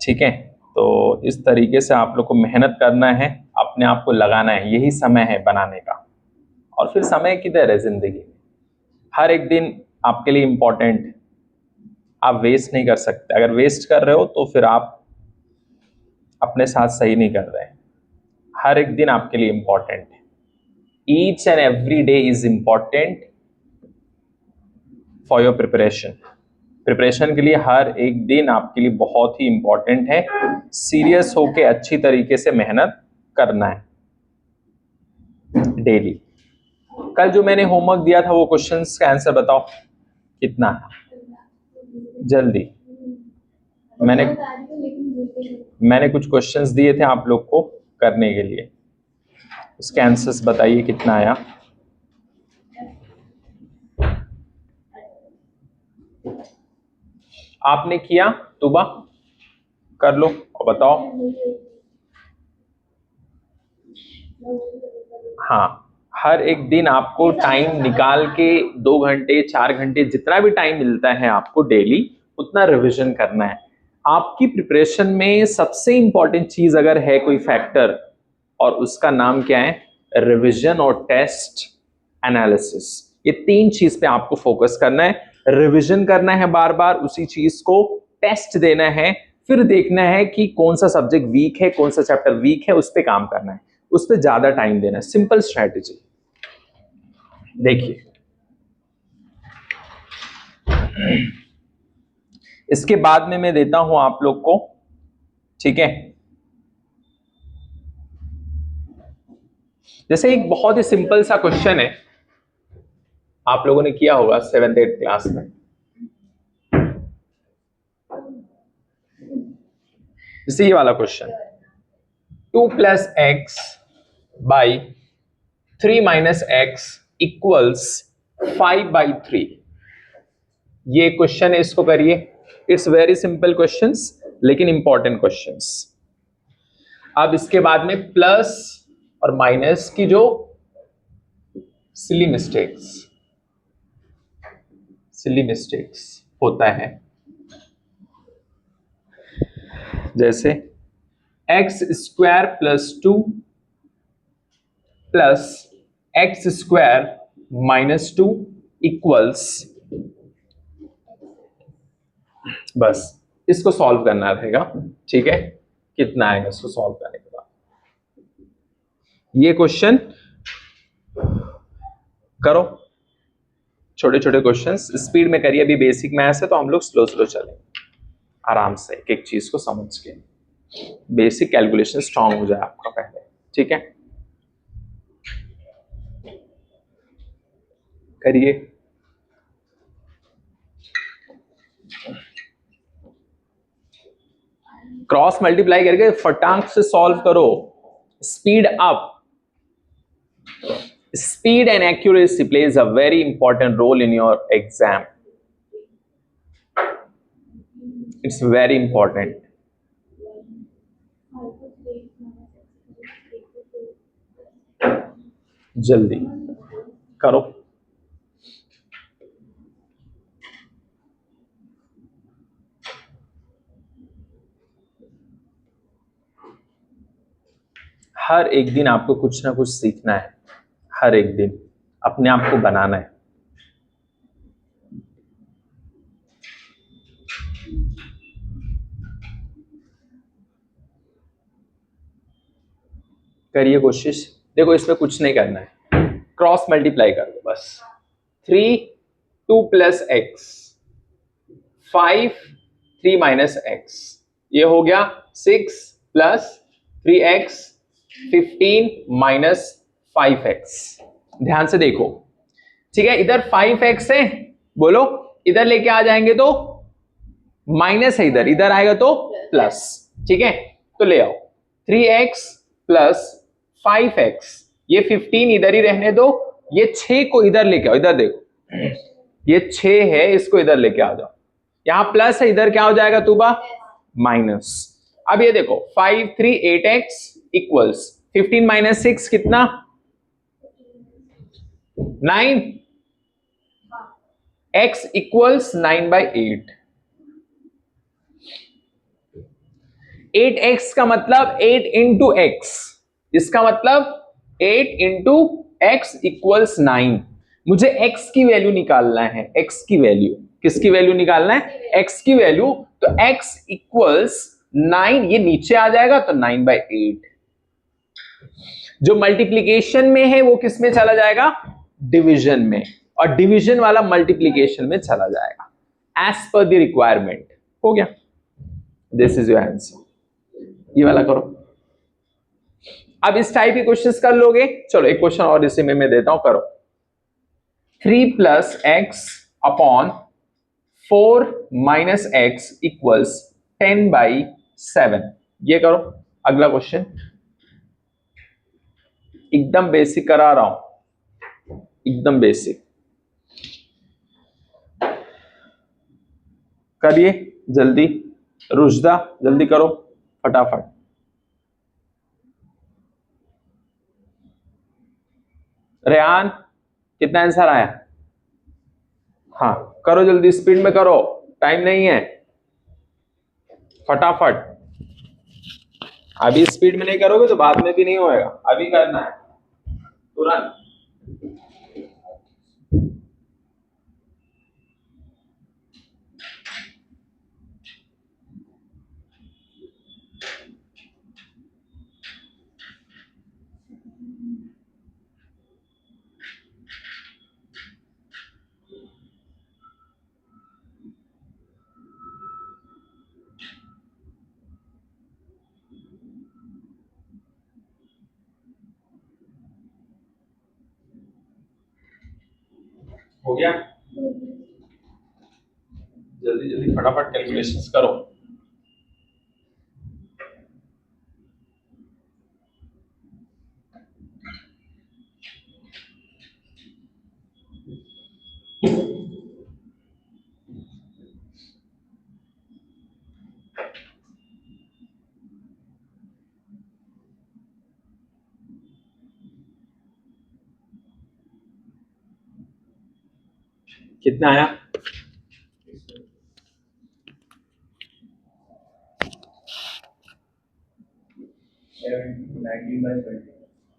ठीक है, तो इस तरीके से आप लोग को मेहनत करना है, अपने आप को लगाना है, यही समय है बनाने का। और फिर समय किधर है जिंदगी में, हर एक दिन आपके लिए इंपॉर्टेंट, आप वेस्ट नहीं कर सकते। अगर वेस्ट कर रहे हो तो फिर आप अपने साथ सही नहीं कर रहे हैं। हर एक दिन आपके लिए इंपॉर्टेंट है, each and every day is important for your preparation. Preparation के लिए हर एक दिन आपके लिए बहुत ही इंपॉर्टेंट है। सीरियस होके अच्छी तरीके से मेहनत करना है डेली। कल जो मैंने होमवर्क दिया था वो क्वेश्चंस का आंसर बताओ कितना है, जल्दी। मैंने कुछ क्वेश्चंस दिए थे आप लोग को करने के लिए, उसके आंसर्स बताइए कितना आया। आपने किया तुबा, कर लो और बताओ। हाँ, हर एक दिन आपको टाइम निकाल के 2 घंटे 4 घंटे जितना भी टाइम मिलता है आपको डेली उतना रिवीजन करना है। आपकी प्रिपरेशन में सबसे इंपॉर्टेंट चीज अगर है कोई फैक्टर, और उसका नाम क्या है, रिवीजन और टेस्ट एनालिसिस। ये 3 चीज पे आपको फोकस करना है। रिवीजन करना है बार बार उसी चीज को, टेस्ट देना है, फिर देखना है कि कौन सा सब्जेक्ट वीक है, कौन सा चैप्टर वीक है, उस पर काम करना है, उस पर ज्यादा टाइम देना है। Simple strategy. देखिए इसके बाद में मैं देता हूं आप लोग को, ठीक है, जैसे एक बहुत ही सिंपल सा क्वेश्चन है, आप लोगों ने किया होगा 7th 8th क्लास में। जैसे ये वाला question, 2 + x by 3 - x equals 5/3। ये क्वेश्चन है, इसको करिए। इट्स वेरी सिंपल क्वेश्चंस लेकिन इंपॉर्टेंट क्वेश्चंस। अब इसके बाद में प्लस और माइनस की जो सिली मिस्टेक्स होता है, जैसे x² + 2 + x² - 2 इक्वल्स, बस इसको सॉल्व करना रहेगा, ठीक है। कितना आएगा इसको सॉल्व करने के बाद, ये क्वेश्चन करो। छोटे छोटे क्वेश्चंस स्पीड में करिए, अभी बेसिक मैथ्स है तो हम लोग स्लो स्लो चलें, आराम से एक एक चीज को समझ के, बेसिक कैलकुलेशन स्ट्रांग हो जाए आपका पहले, ठीक है। करिए। क्रॉस मल्टीप्लाई करके फटाक से सॉल्व करो, speed up. Speed and accuracy plays a very important role in your exam. It's very important. जल्दी करो। हर एक दिन आपको कुछ ना कुछ सीखना है, हर एक दिन अपने आप को बनाना है। करिए कोशिश। देखो इसमें कुछ नहीं करना है, क्रॉस मल्टीप्लाई कर दो बस। 3 2 + x 5 3 - x, ये हो गया 6 + 3x 15 - 5x। ध्यान से देखो, ठीक है। इधर 5x है, बोलो इधर लेके आ जाएंगे तो माइनस है, इधर इधर आएगा तो प्लस, ठीक है। तो ले आओ 3x + 5x, ये 15 इधर ही रहने दो, ये 6 को इधर लेके आओ, इधर देखो ये 6 है, इसको इधर लेके आ जाओ, यहां प्लस है, इधर क्या हो जाएगा तुबा, माइनस। अब ये देखो 5 3 8x इक्वल्स 15 - 6 कितना, 9, x इक्वल्स 9/8। 8x का मतलब 8 इंटू एक्स, इसका मतलब 8 इंटू एक्स इक्वल्स 9। मुझे x की वैल्यू निकालना है, x की वैल्यू, किसकी वैल्यू निकालना है, x की वैल्यू। तो x इक्वल्स 9, ये नीचे आ जाएगा तो 9/8। जो मल्टीप्लीकेशन में है वो किस में चला जाएगा, डिवीजन में, और डिवीजन वाला मल्टीप्लीकेशन में चला जाएगा एज पर द रिक्वायरमेंट। हो गया, दिस इज योर आंसर। ये वाला करो। अब इस टाइप के क्वेश्चंस कर लोगे। चलो एक क्वेश्चन और इसी में मैं देता हूं, करो। 3 + x अपॉन 4 - x इक्वल्स 10/7। ये करो अगला क्वेश्चन। एकदम बेसिक करा रहा हूं, एकदम बेसिक। करिए जल्दी, रुशदा जल्दी करो फटाफट। रेहान कितना आंसर आया? हाँ करो जल्दी, स्पीड में करो, टाइम नहीं है, फटाफट। अभी स्पीड में नहीं करोगे तो बाद में भी नहीं होएगा, अभी करना है तुरंत। हो गया, जल्दी जल्दी फटाफट कैलकुलेशंस करो। कितना आया?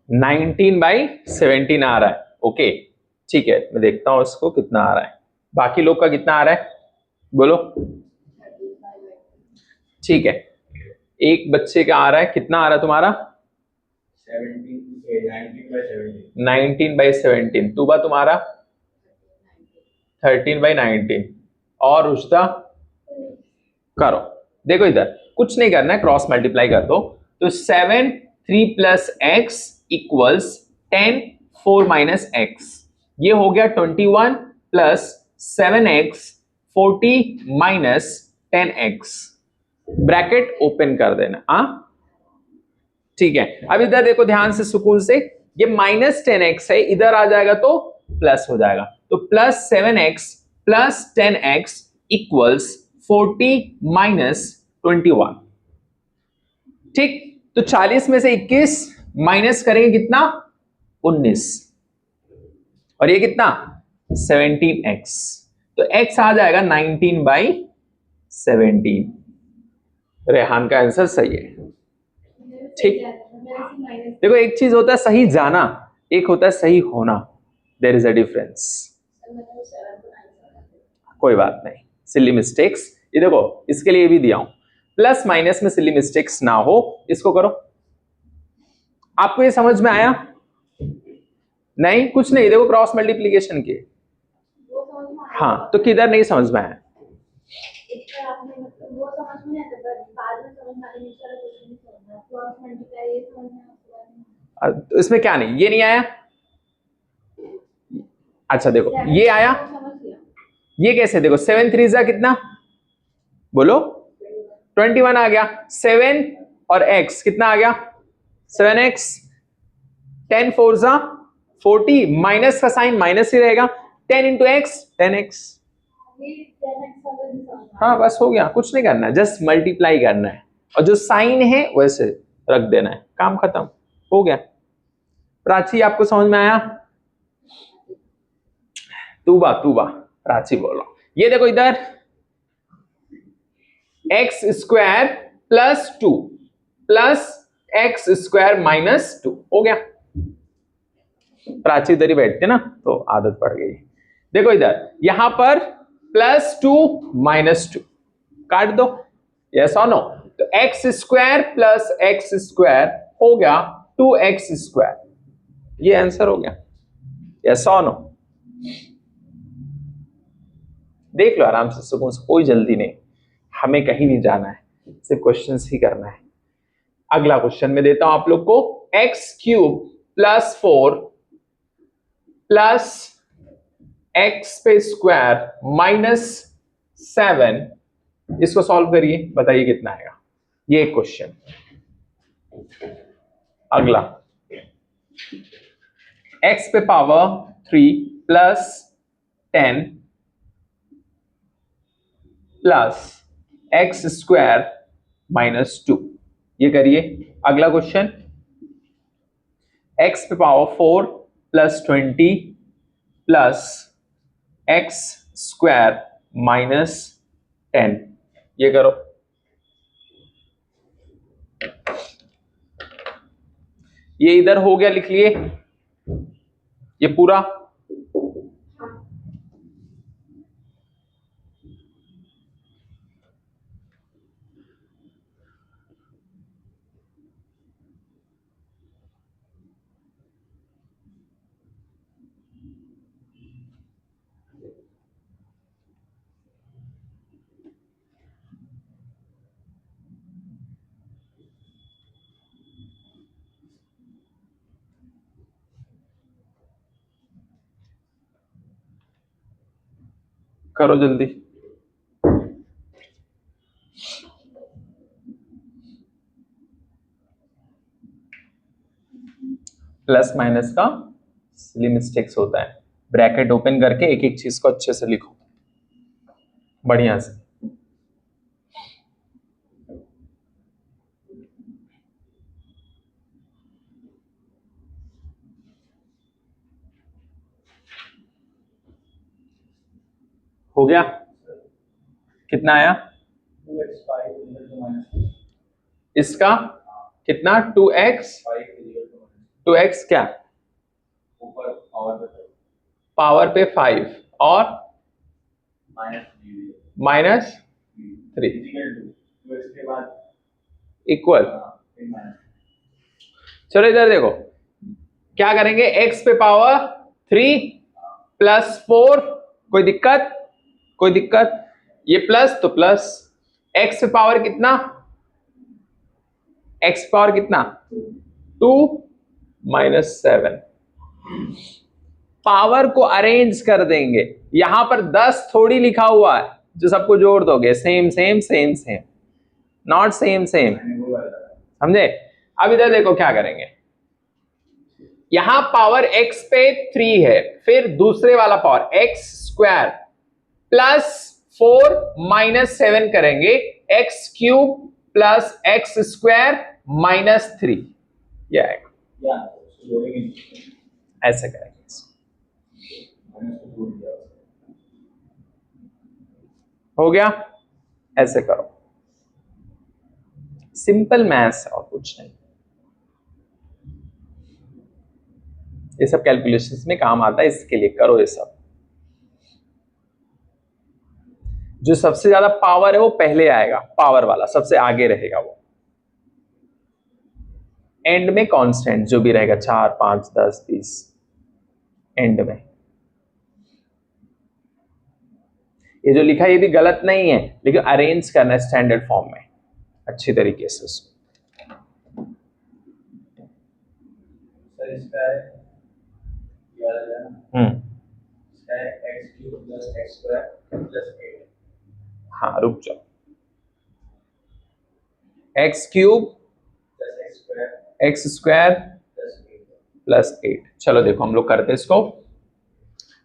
19/17 आ रहा है। ओके ठीक है, मैं देखता हूं इसको कितना आ रहा है। बाकी लोग का कितना आ रहा है बोलो। ठीक है, एक बच्चे का आ रहा है, कितना आ रहा है तुम्हारा? 19/17। तुबा तुम्हारा 13/19। और रुश्ता? करो, देखो इधर कुछ नहीं करना है, क्रॉस मल्टीप्लाई कर दो। तो 7 3 + x इक्वल्स 10 4 - x। ये हो गया 21 + 7x 40 - 10x। ब्रैकेट ओपन कर देना। ठीक है, अब इधर देखो ध्यान से, सुकून से। ये -10x है, इधर आ जाएगा तो प्लस हो जाएगा। तो +7x + 10x इक्वल्स 40 - 21। ठीक, तो 40 में से 21 माइनस करेंगे कितना? 19। और ये कितना? 17x। तो x आ जाएगा 19/17। रेहान का आंसर सही है। ठीक, देखो एक चीज होता है सही जाना, एक होता है सही होना। There is a difference. कोई बात नहीं, सिली मिस्टेक्स। ये देखो इसके लिए भी दिया हूं, प्लस माइनस में सिली मिस्टेक्स ना हो। इसको करो। आपको ये समझ में आया? नहीं, कुछ नहीं। देखो क्रॉस मल्टीप्लीकेशन के, हाँ तो किधर नहीं समझ में आया? तो इसमें क्या नहीं, ये नहीं आया? अच्छा देखो ये आया, ये कैसे? देखो 7 3 जा कितना बोलो? 21 आ गया। 7 और x कितना आ गया? 7x। 10 4 जा 40, माइनस का साइन माइनस ही रहेगा। 10 इंटू एक्स 10x। हाँ बस हो गया, कुछ नहीं करना है, जस्ट मल्टीप्लाई करना है, और जो साइन है वैसे रख देना है, काम खत्म हो गया। प्राची आपको समझ में आया? तूबा तूबा प्राची बोलो। ये देखो इधर x² +2 प्लस एक्स स्क्वायर -2 हो गया। प्राची इधर ही बैठते ना तो आदत पड़ गई। देखो इधर यहां पर +2 -2 काट दो, यस और नो। तो x square plus x square हो गया 2x स्क्वायर, ये आंसर हो गया, यस और नो। देख लो आराम से, सुकून से, कोई जल्दी नहीं, हमें कहीं नहीं जाना है, सिर्फ क्वेश्चंस ही करना है। अगला क्वेश्चन में देता हूं आप लोग को, x³ + 4 प्लस एक्स पे स्क्वायर -7, इसको सॉल्व करिए, बताइए कितना आएगा। ये एक क्वेश्चन। अगला x पे power 3 plus 10 plus x square -2, ये करिए। अगला क्वेश्चन, x पे power 4 plus 20 plus x square -10, ये करो। ये इधर हो गया, लिख लिए ये पूरा। करो जल्दी। प्लस माइनस का सिली मिस्टेक्स होता है, ब्रैकेट ओपन करके एक एक चीज को अच्छे से लिखो बढ़िया से। हो गया? कितना आया इसका? कितना? 2x क्या? पावर पे 5 और -3 इक्वल। चलो इधर देखो, क्या करेंगे, x पे पावर 3 प्लस 4, कोई दिक्कत? कोई दिक्कत? ये प्लस तो प्लस, x पे पावर कितना? x पावर कितना? 2 -7। पावर को अरेंज कर देंगे, यहां पर 10 थोड़ी लिखा हुआ है जो सबको जोड़ दोगे, same same same same, not same same, समझे? अब इधर देखो क्या करेंगे, यहां पावर x पे 3 है, फिर दूसरे वाला पावर x स्क्वायर प्लस 4 -7 करेंगे, x³ प्लस एक्स स्क्वायर -3, ये आएगा। ऐसे करेंगे, हो गया? ऐसे करो, सिंपल मैथ्स और कुछ नहीं। ये सब कैलकुलेशंस में काम आता है, इसके लिए करो ये सब। जो सबसे ज्यादा पावर है वो पहले आएगा, पावर वाला सबसे आगे रहेगा, वो एंड में कांस्टेंट जो भी रहेगा 4 5 10 20 एंड में। ये जो लिखा है ये भी गलत नहीं है, लेकिन अरेंज करना है स्टैंडर्ड फॉर्म में अच्छी तरीके से उसमें। हाँ रुक जाओ, x³ एक्स स्क्वायर +8। चलो देखो हम लोग करते हैं इसको।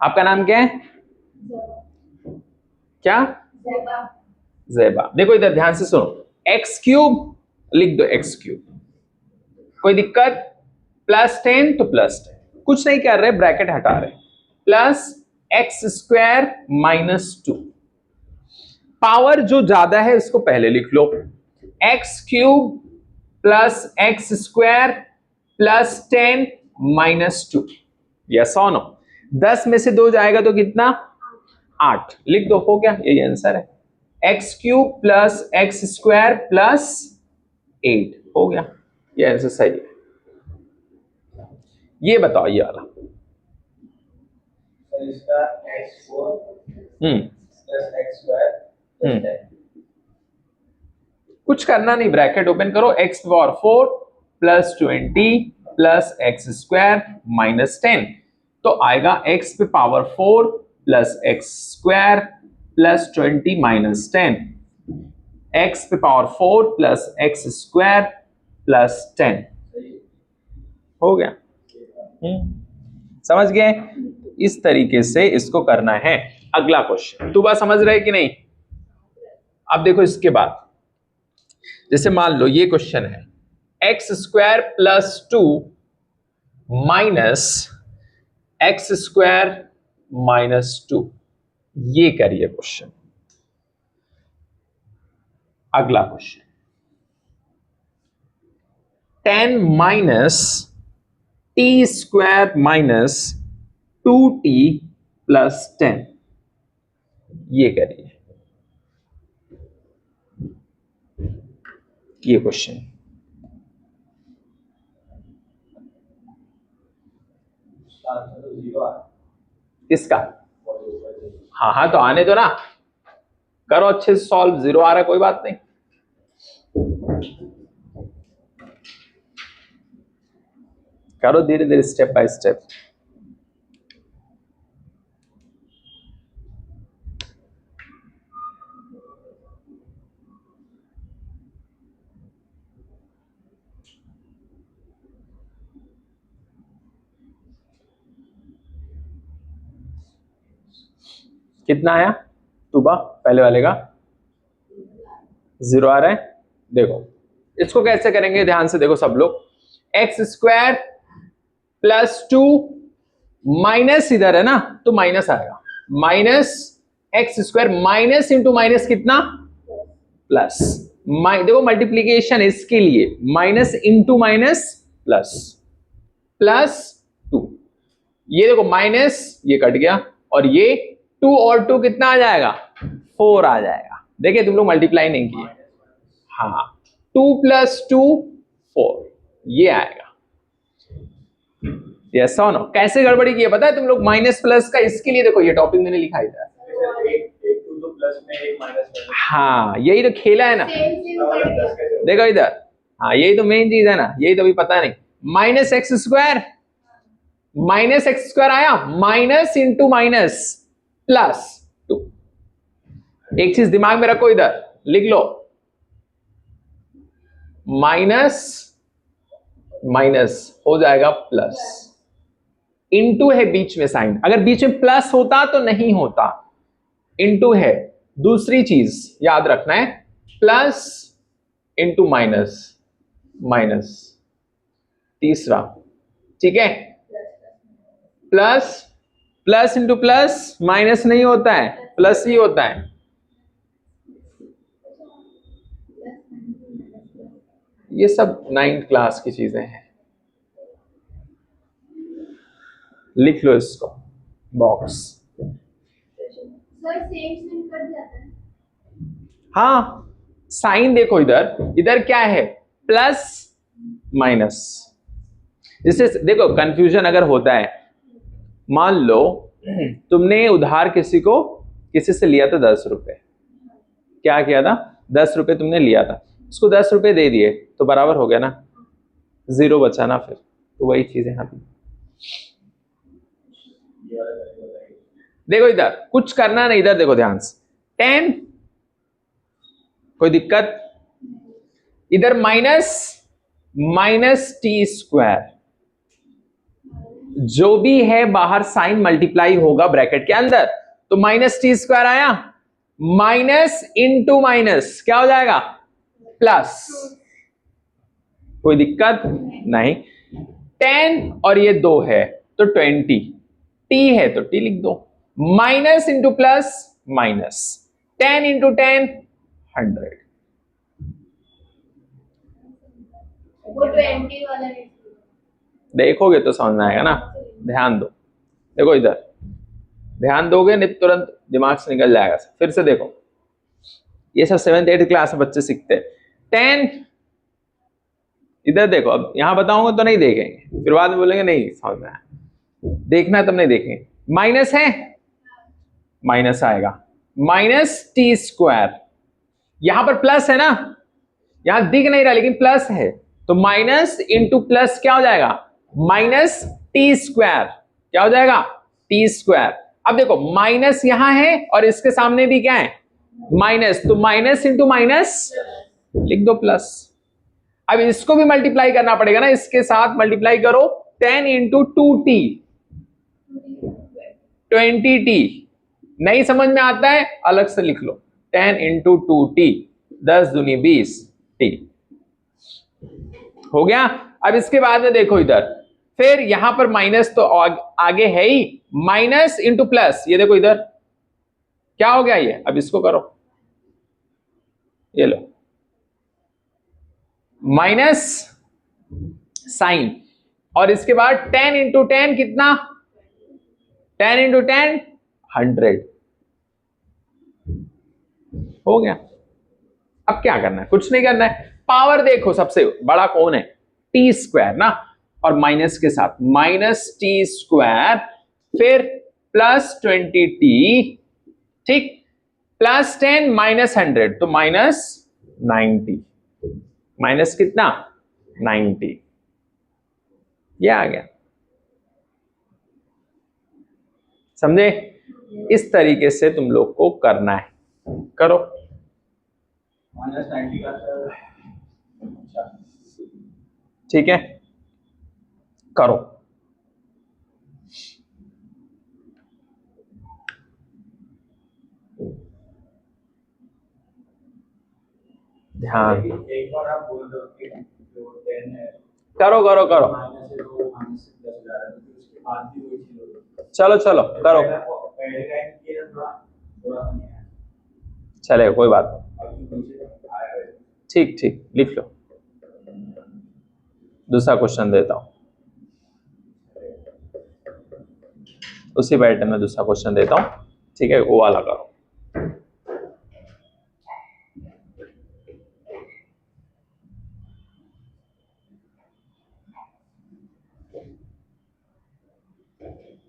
आपका नाम क्या है? क्या? ज़ेबा। देखो इधर ध्यान से सुनो, x³ लिख दो, x³, कोई दिक्कत? +10 तो +10, कुछ नहीं कर रहे, ब्रैकेट हटा रहे, प्लस x² -2। पावर जो ज्यादा है उसको पहले लिख लो, x cube plus x square plus 10 minus 2। Yes और नो? 10 में से 2 जाएगा तो कितना? 8। लिख दो, हो गया, यही आंसर है। X cube plus x square plus 8 हो गया, ये आंसर सही है। ये बताओ ये वाला। इसका x4 प्लस x स्क्वायर कुछ करना नहीं, ब्रैकेट ओपन करो, x power 4 plus 20 plus x square minus 10, तो आएगा एक्स पे power 4 plus x square plus 20 minus 10, x पे power 4 plus x square plus 10 हो गया। समझ गए? इस तरीके से इसको करना है। अगला क्वेश्चन तू बात समझ रहे कि नहीं? अब देखो इसके बाद, जैसे मान लो ये क्वेश्चन है x square plus 2 minus x square minus 2, ये करिए क्वेश्चन। अगला question 10 minus T square minus 2t plus 10, ये करिए ये क्वेश्चन। किसका? हाँ हाँ, तो आने दो ना, करो अच्छे से सॉल्व। 0 आ रहा है, कोई बात नहीं। करो धीरे धीरे, स्टेप बाय स्टेप। कितना आया तुबा? पहले वाले का 0 आ रहा है। देखो इसको कैसे करेंगे, ध्यान से देखो सब लोग। एक्स स्क्वायर प्लस 2 माइनस इधर है ना, तो माइनस आएगा, minus x square minus into minus कितना? प्लस। देखो मल्टीप्लीकेशन इसके लिए minus into minus plus, plus 2। ये देखो माइनस, ये कट गया, और ये 2 और 2 कितना आ जाएगा? 4 आ जाएगा। देखिए तुम लोग मल्टीप्लाई नहीं किए। हाँ, 2 प्लस 2 4, ये आएगा। यस और नो? कैसे गड़बड़ी की है पता है तुम लोग? माइनस प्लस का इसके लिए देखो, ये टॉपिक मैंने लिखा था। हाँ, यही तो खेला है ना, देखो इधर। हाँ, यही तो मेन चीज है ना, यही तो अभी पता नहीं। Minus x square, minus x square आया, माइनस इंटू माइनस प्लस 2। एक चीज दिमाग में रखो, इधर लिख लो, माइनस माइनस हो जाएगा प्लस, इंटू है बीच में साइन, अगर बीच में प्लस होता तो नहीं होता, इंटू है। दूसरी चीज याद रखना है, प्लस इंटू माइनस, माइनस। तीसरा, ठीक है, plus, plus into plus minus नहीं होता है, प्लस ही होता है। ये सब 9th क्लास की चीजें हैं, लिख लो इसको बॉक्स। हाँ, साइन देखो इधर, इधर क्या है? Plus minus. जैसे देखो कंफ्यूजन अगर होता है, मान लो तुमने उधार किसी से लिया था 10 रुपए, क्या किया था? 10 रुपए तुमने लिया था, उसको 10 रुपए दे दिए, तो बराबर हो गया ना, 0 बचा ना फिर। तो वही चीज है यहाँ पे। देखो इधर कुछ करना नहीं, इधर देखो ध्यान से। 10, कोई दिक्कत? इधर माइनस, माइनस टी स्क्वायर, जो भी है बाहर साइन मल्टीप्लाई होगा ब्रैकेट के अंदर, तो माइनस टी स्क्वायर आया, माइनस इंटू माइनस क्या हो जाएगा? प्लस। कोई दिक्कत नहीं। 10 और ये 2 है तो 20, टी है तो टी लिख दो, minus into plus minus, 10 into 10 100। वो 20 वाला नहीं। देखोगे तो समझ में आएगा ना, ध्यान दो। देखो इधर ध्यान दोगे नहीं तो तुरंत दिमाग से निकल जाएगा। फिर से देखो, ये सब 7th 8th क्लास में बच्चे सीखते हैं। 10 इधर देखो, अब यहां बताऊंगा तो नहीं देखेंगे, फिर बाद में बोलेंगे नहीं समझ में आया। देखना है तब नहीं देखेंगे। माइनस है, माइनस आएगा, -t²। यहां पर प्लस है ना, यहां दिख नहीं रहा लेकिन प्लस है, तो माइनस इंटू प्लस क्या हो जाएगा, -t²। क्या हो जाएगा, t²। अब देखो माइनस यहां है और इसके सामने भी क्या है, माइनस, तो माइनस इंटू माइनस लिख दो प्लस। अब इसको भी मल्टीप्लाई करना पड़ेगा ना, इसके साथ मल्टीप्लाई करो, 10 इंटू 2t 20t। नहीं समझ में आता है अलग से लिख लो, 10 इंटू 2t 10 दूनी 20 t हो गया। अब इसके बाद में देखो इधर, फिर यहां पर माइनस तो आगे है ही, माइनस इंटू प्लस, ये देखो इधर क्या हो गया ये, अब इसको करो, ये लो माइनस साइन, और इसके बाद 10 इंटू 10 कितना, 10 इंटू 10 100 हो गया। अब क्या करना है, कुछ नहीं करना है, पावर देखो सबसे बड़ा कौन है, t² ना, और माइनस के साथ -t², फिर +20t, ठीक, +10 -100 तो -90, माइनस कितना 90, ये आ गया। समझे, इस तरीके से तुम लोग को करना है, करो। -90 का सर, अच्छा ठीक है, करो। ध्यान, एक बार आप बोल दो कि जो 10 है, करो करो करो, माइनस से 2 माइनस से 10 जा रहा है, तो उसके बाद भी वही चीज होगी। चलो चलो करो, पहले टाइम किया थोड़ा थोड़ा सा नहीं आया, चले कोई बात नहीं, अभी पीछे आया है। ठीक ठीक लिख लो। दूसरा क्वेश्चन देता हूं, उसी पैटर्न में दूसरा क्वेश्चन देता हूं, ठीक है, वो वाला करो।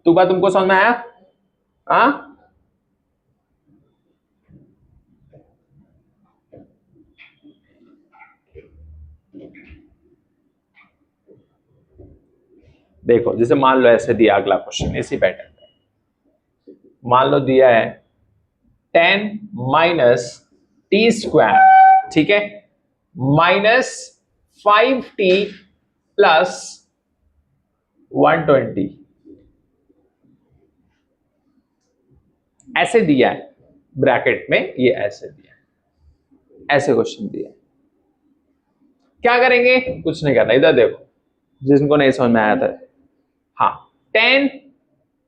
तू बात तुमको समझ में आया, हाँ देखो, जैसे मान लो ऐसे दिया, अगला क्वेश्चन इसी पैटर्न में, मान लो दिया है 10 -t², ठीक है, -5t + 120 ऐसे दिया है, ब्रैकेट में ये ऐसे दिया है, ऐसे क्वेश्चन दिया है। क्या करेंगे, कुछ नहीं करना, इधर देखो जिनको नहीं समझ में आया था, हाँ 10,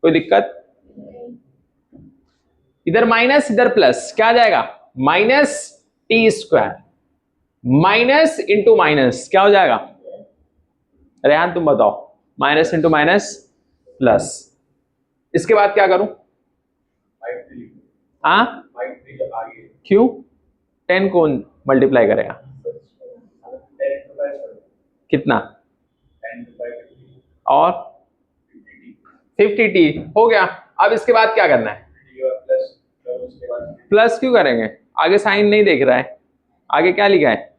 कोई दिक्कत, इधर माइनस इधर प्लस, क्या आ जाएगा, -t², माइनस इंटू माइनस क्या हो जाएगा, रेहान तुम बताओ, माइनस इंटू माइनस प्लस, इसके बाद क्या करूं, 5 हाँ 5 आगे क्यों, 10 को मल्टीप्लाई करेगा 10 to 5 कितना, 10 to 5 और 50t हो गया। अब इसके बाद क्या करना है, प्लस उसके बाद प्लस क्यों करेंगे, आगे साइन नहीं देख रहा है, आगे क्या लिखा है,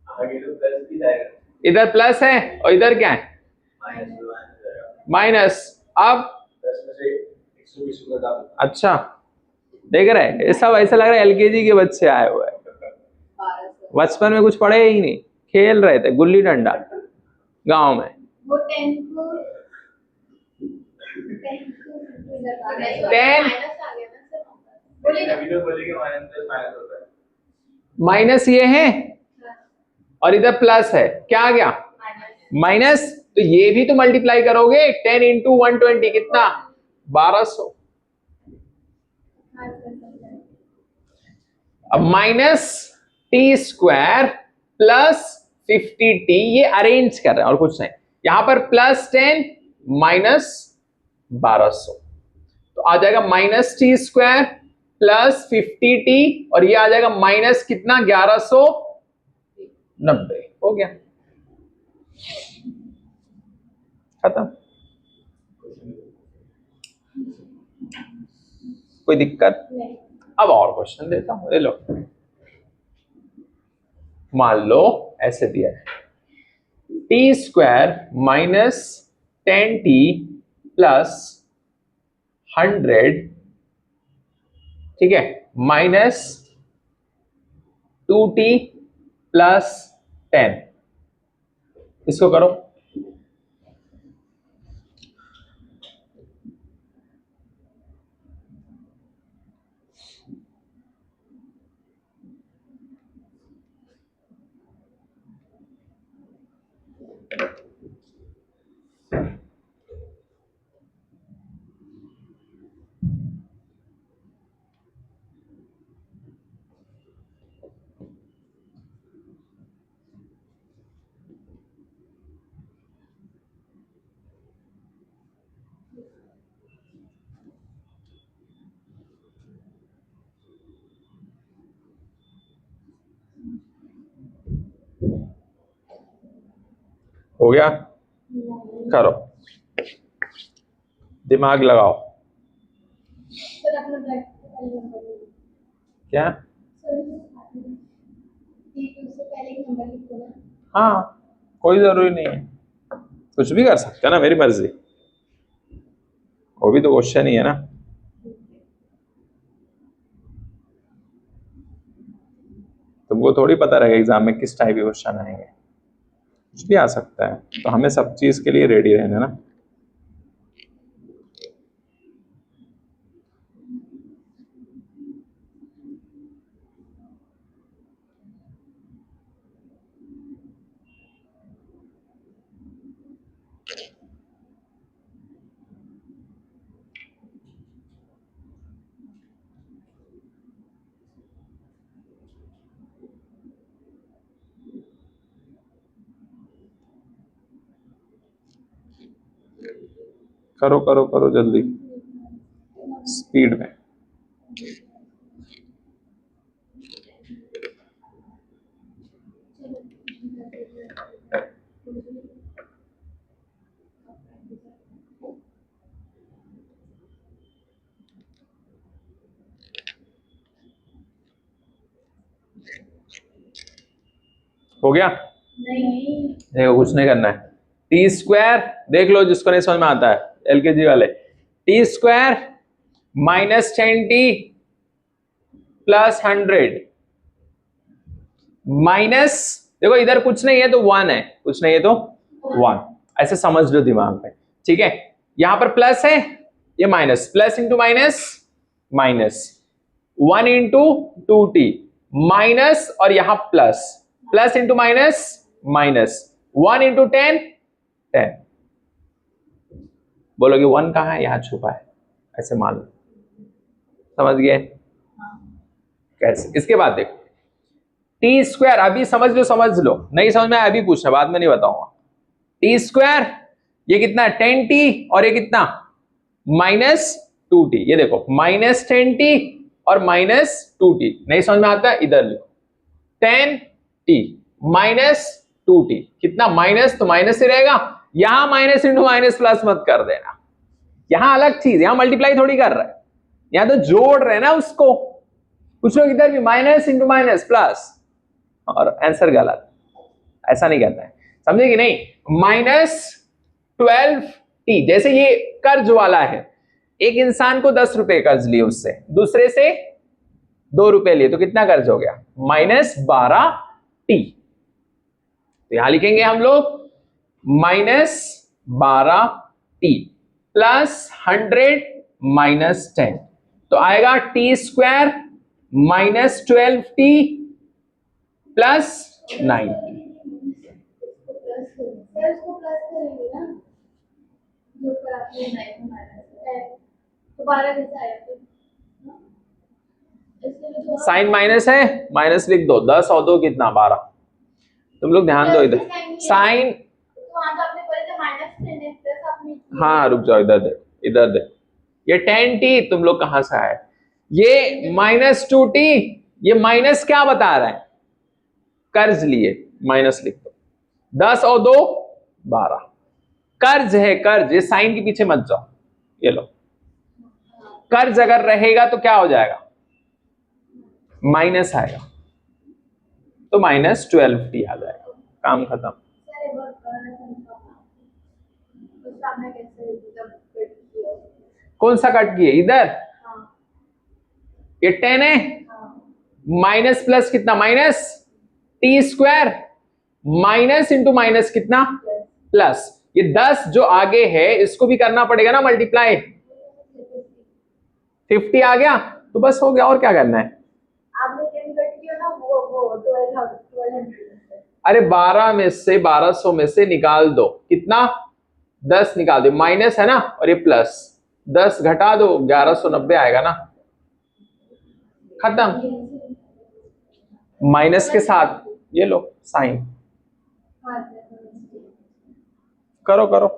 आगे तो प्लस भी जाएगा, इधर प्लस है और इधर क्या है, माइनस जाएगा, माइनस। अब 10 में से 120 को घटा दो, अच्छा देख रहे हैं, ये सब ऐसा लग रहा है एलकेजी के बच्चे आए हुए हैं, बचपन में कुछ पढ़े ही नहीं, खेल रहे थे गुल्ली डंडा गांव में। वो 10 को 10 अभी तो बोलेंगे माइनस प्लस माइनस होता है, माइनस ये है और इधर प्लस है, क्या आ गया माइनस, तो ये भी तो मल्टीप्लाई करोगे, 10 इंटू 120 कितना, 1200। अब -t² + 50t, ये अरेंज कर रहे हैं और कुछ नहीं। यहां पर +10 माइनस 1200, तो आ जाएगा -t² प्लस 50t, और ये आ जाएगा माइनस कितना 1190। हो गया, खत्म। कोई दिक्कत? नहीं। अब और क्वेश्चन देता हूं, ले लो। मान लो ऐसे दिया है t² माइनस 10t प्लस 100, ठीक है, माइनस 2t प्लस 10, इसको करो। हो गया, करो, दिमाग लगाओ। सर अपना प्रैक्टिकल नंबर लिखो। क्या? सर T2 से पहले एक नंबर लिखो ना। हाँ, कोई जरूरी नहीं है, कुछ भी कर सकते हैं ना, मेरी मर्जी, वो भी तो क्वेश्चन ही है ना। तुमको थोड़ी पता रहेगा एग्जाम में किस टाइप के क्वेश्चन आएंगे, कुछ भी आ सकता है, तो हमें सब चीज के लिए रेडी रहना ना। करो करो करो जल्दी, स्पीड में। हो गया? नहीं। देखो कुछ नहीं करना है। t² देख लो जिसको नहीं समझ में आता है, एलकेजी वाले, t² minus 10t plus 100 minus, देखो इधर कुछ नहीं है तो 1 है, कुछ नहीं है तो 1, ऐसे समझ लो दिमाग में, ठीक है। यहां पर प्लस है, ये minus, plus into minus minus, 1 into 2t minus, और यहां plus, plus into minus minus, 1 into 10 10। बोलोगे 1 कहां है? यहां छुपा है, ऐसे मान लो, समझ गए कैसे? इसके बाद देखो t², अभी समझ लो, नहीं समझ में अभी पूछना, बाद में नहीं बताऊंगा। t², ये कितना है 10t, और ये कितना -2t, ये देखो -10t और -2t, नहीं समझ में आता इधर लिखो 10t -2t, कितना माइनस, तो माइनस ही रहेगा, यहां माइनस इंटू माइनस प्लस मत कर देना, यहां अलग चीज, यहां मल्टीप्लाई थोड़ी कर रहा है, यहां तो जोड़ रहे हैं ना उसको। कुछ लोग इधर भी माइनस इंटू माइनस प्लस, और आंसर गलत, ऐसा नहीं कहता है, समझे कि नहीं। -12t, जैसे ये कर्ज वाला है, एक इंसान को 10 रुपए कर्ज लिए उससे, दूसरे से 2 रुपए लिए, तो कितना कर्ज हो गया? -12t। तो यहां लिखेंगे हम लोग -12t प्लस 100 -10, तो आएगा t² -12t प्लस 90। सर उसको प्लस करेंगे ना, जो ऊपर आपने माइनस है, दोबारा कैसे आया फिर? साइन माइनस है, माइनस लिख दो, 10 और 2 कितना 12, तुम लोग ध्यान दो इधर साइन। तो वहाँ तो आपने बोले थे -10 है प्लस आपने हाँ रुक जाओ, इधर दे, इधर दे। ये 10t तुम लोग कहां से आए? ये -2t, ये माइनस क्या बता रहा है? कर्ज लिए, माइनस लिख दो। 10 और 2 12, कर्ज है कर्ज, ये साइन के पीछे मत जाओ। ये लो, कर्ज अगर रहेगा तो क्या हो जाएगा? माइनस आएगा, तो -12t आ जाएगा, काम खत्म। सर एक बार तो आपने कैसे मतलब कट किया? कौन सा कट किए? इधर हाँ ये 10 है, हाँ माइनस प्लस कितना? -t², माइनस इंटू माइनस कितना? प्लस। ये 10 जो आगे है इसको भी करना पड़ेगा ना मल्टीप्लाई। 50 आ गया तो बस हो गया, और क्या करना है? आपने 10 कट किया ना, वो 1200। अरे 12 में से 1200 में से निकाल दो, कितना? 10 निकाल दो, माइनस है ना, और ये प्लस, 10 घटा दो 1190 आएगा ना, खत्म। माइनस के साथ ये लो साइन, करो करो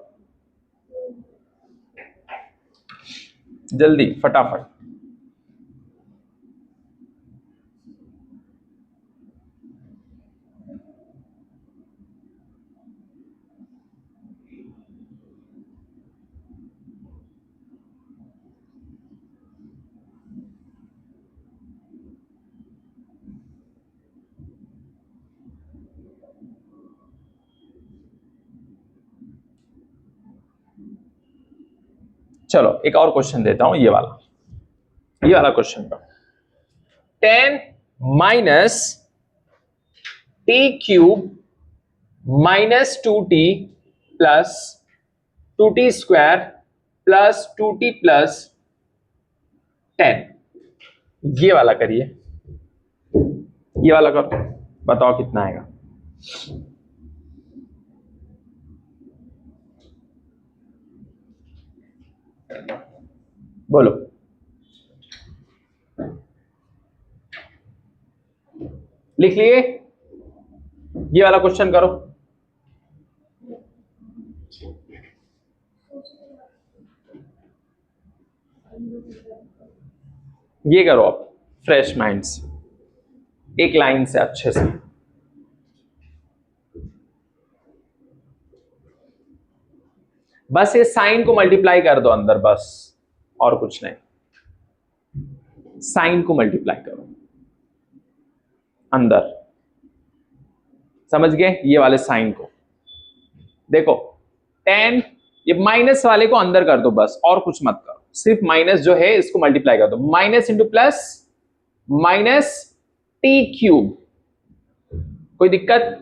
जल्दी फटाफट। चलो एक और क्वेश्चन देता हूं, ये वाला क्वेश्चन का। 10 minus t³ -2t plus 2t² plus 2t plus 10, ये वाला करिए, ये वाला करो, बताओ कितना आएगा? बोलो। लिख लिए? ये वाला क्वेश्चन करो। ये करो आप फ्रेश माइंड से, एक लाइन से अच्छे से। बस ये साइन को मल्टीप्लाई कर दो अंदर, बस और कुछ नहीं। साइन को मल्टीप्लाई करो अंदर, समझ गए? ये वाले साइन को देखो, 10, ये माइनस वाले को अंदर कर दो बस, और कुछ मत करो, सिर्फ माइनस जो है इसको मल्टीप्लाई कर दो। माइनस इंटू प्लस -t³, कोई दिक्कत?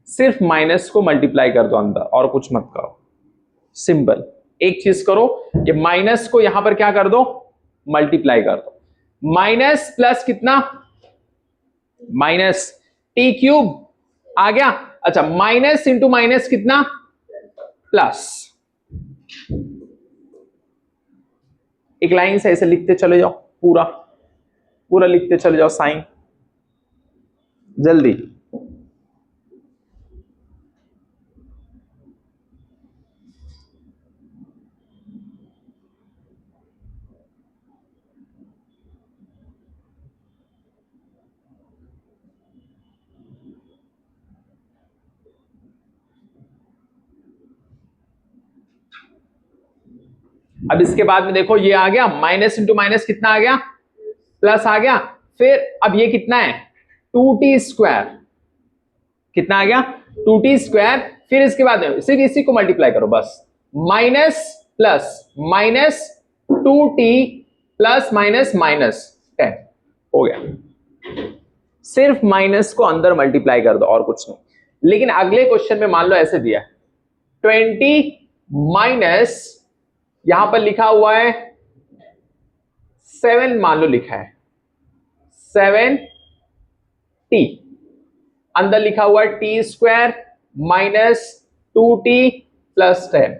सिर्फ माइनस को मल्टीप्लाई कर दो अंदर, और कुछ मत करो, सिंपल। एक चीज करो कि माइनस को यहां पर क्या कर दो? मल्टीप्लाई कर दो। माइनस प्लस कितना? -t³ आ गया। अच्छा, माइनस इंटू माइनस कितना? प्लस। एक लाइन से ऐसे लिखते चले जाओ, पूरा पूरा लिखते चले जाओ साइन, जल्दी। अब इसके बाद में देखो, ये आ गया, माइनस इंटू माइनस कितना आ गया? प्लस आ गया। फिर अब ये कितना है? 2t², कितना आ गया? 2t²। फिर इसके बाद में सिर्फ इसी को मल्टीप्लाई करो बस, minus plus -2t plus minus -10 हो गया। सिर्फ माइनस को अंदर मल्टीप्लाई कर दो, और कुछ नहीं। लेकिन अगले क्वेश्चन में मान लो ऐसे दिया 20 माइनस, यहां पर लिखा हुआ है 7, मान लो लिखा है 7t, अंदर लिखा हुआ है t² -2t प्लस 10,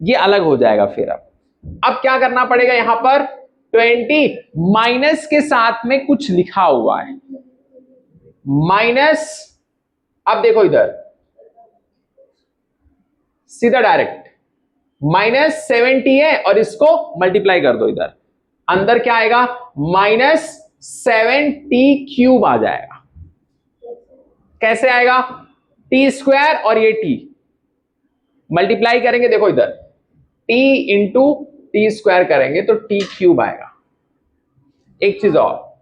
ये अलग हो जाएगा। फिर अब क्या करना पड़ेगा? यहां पर 20 माइनस के साथ में कुछ लिखा हुआ है, माइनस, अब देखो इधर सीधा डायरेक्ट -70 है और इसको मल्टीप्लाई कर दो इधर, अंदर क्या आएगा -7t³ आ जाएगा। कैसे आएगा? t² और ये t मल्टीप्लाई करेंगे, देखो इधर t इंटू t² करेंगे तो t³ आएगा। एक चीज और,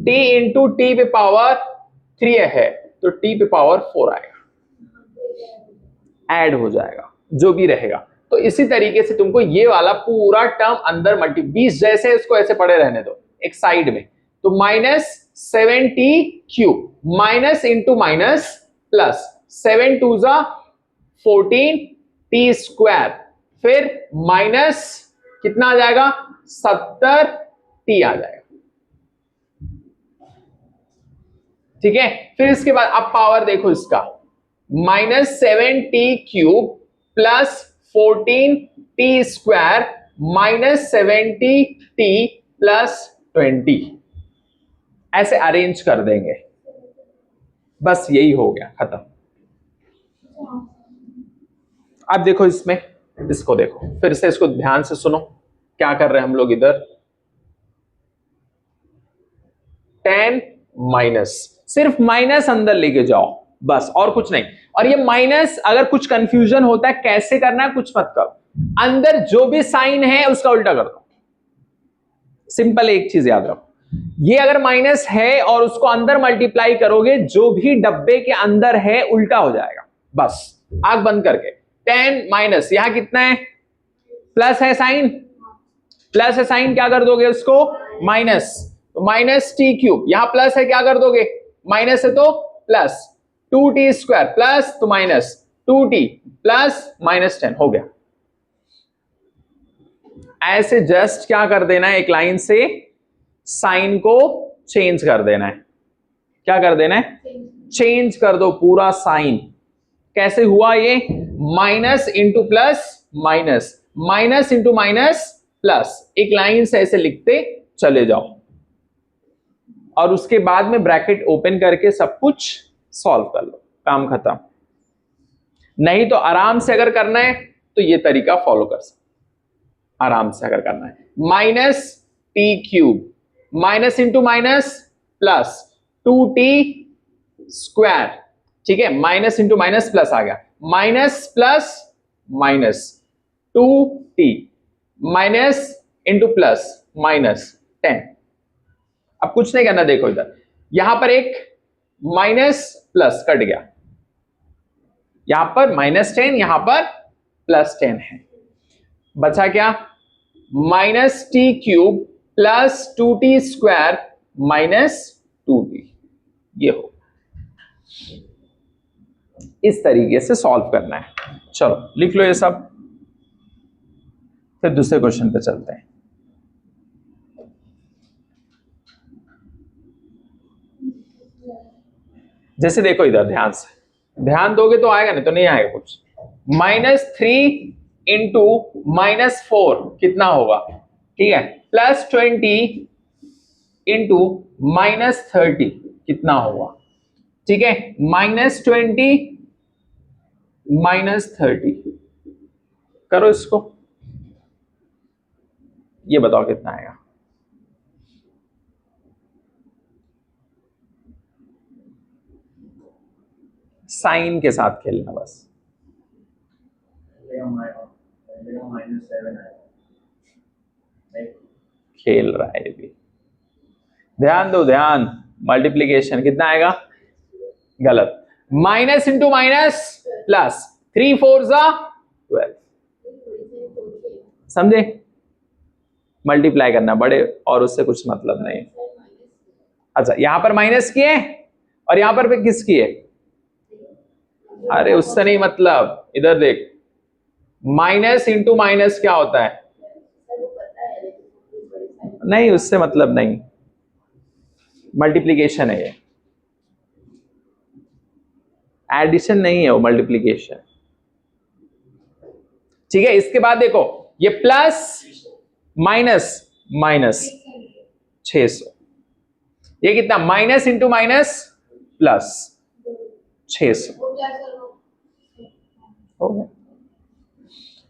t इंटू t पे पावर 3 है तो t पे पावर 4 आएगा, ऐड हो जाएगा जो भी रहेगा। तो इसी तरीके से तुमको ये वाला पूरा टर्म अंदर 20 जैसे इसको ऐसे पड़े रहने दो एक साइड में, तो -7t³ minus into minus plus 7 2 जा 14 t², फिर माइनस कितना आ जाएगा 70t आ जाएगा। ठीक है, फिर इसके बाद अब पावर देखो इसका, -7t³ plus 14t² -70t plus 20, ऐसे अरेंज कर देंगे। बस यही हो गया, खत्म। अब देखो इसमें, इसको देखो फिर से, इसको ध्यान से सुनो क्या कर रहे हैं हम लोग इधर। 10 माइनस, सिर्फ माइनस अंदर लेके जाओ बस, और कुछ नहीं। और ये माइनस अगर कुछ कंफ्यूजन होता है कैसे करना है कुछ मत करो, अंदर जो भी साइन है उसका उल्टा कर दो। सिंपल एक चीज याद रखो, ये अगर माइनस है और उसको अंदर मल्टीप्लाई करोगे, जो भी डब्बे के अंदर है उल्टा हो जाएगा। बस आंख बंद करके 10 माइनस, यहां कितना है प्लस है साइन, प्लस है साइन, क्या कर दोगे उसको माइनस, तो -t³ यहां प्लस है क्या कर दोगे, माइनस है तो प्लस 2t² प्लस तो माइनस 2t प्लस -10 हो गया। ऐसे जस्ट क्या कर देना है, एक लाइन से साइन को चेंज कर देना है। क्या कर देना है, चेंज कर दो पूरा साइन। कैसे हुआ ये, minus into plus minus, minus into minus plus, एक लाइन से ऐसे लिखते चले जाओ और उसके बाद में ब्रैकेट ओपन करके सब कुछ सॉल्व कर लो, काम खत्म। नहीं तो आराम से अगर करना है तो ये तरीका फॉलो कर सकते, आराम से अगर करना है। -t³ minus into minus plus 2t², ठीक है, माइनस इंटू माइनस प्लस आ गया, minus plus minus 2t minus into plus -10। अब कुछ नहीं करना, देखो इधर यहां पर एक माइनस प्लस कट गया, यहां पर -10, यहां पर +10 है, बचा क्या -t³ plus 2t² minus 2t, ये हो। इस तरीके से सॉल्व करना है। चलो लिख लो ये सब, फिर दूसरे क्वेश्चन पे चलते हैं। जैसे देखो इधर ध्यान से, ध्यान दोगे तो आएगा, नहीं तो नहीं आएगा कुछ। -3 इंटू -4 कितना होगा, ठीक है, +20 इंटू -30 कितना होगा, ठीक है, -20 -30 करो इसको, ये बताओ कितना आएगा। साइन के साथ खेलना बस। खेल रहा है भी, ध्यान दो ध्यान। मल्टीप्लीकेशन कितना आएगा, गलत, माइनस इंटू माइनस प्लस, 3 4 12, समझे, मल्टीप्लाई करना बड़े, और उससे कुछ मतलब नहीं। अच्छा यहां पर माइनस किए और यहां पर किस किए, अरे उससे नहीं मतलब, इधर देख, माइनस इंटू माइनस क्या होता है, नहीं उससे मतलब नहीं, मल्टीप्लीकेशन है ये, एडिशन नहीं है वो, मल्टीप्लीकेशन। ठीक है, इसके बाद देखो ये प्लस माइनस माइनस 600, ये कितना, माइनस इंटू माइनस प्लस 600 वो क्या करो हो गया।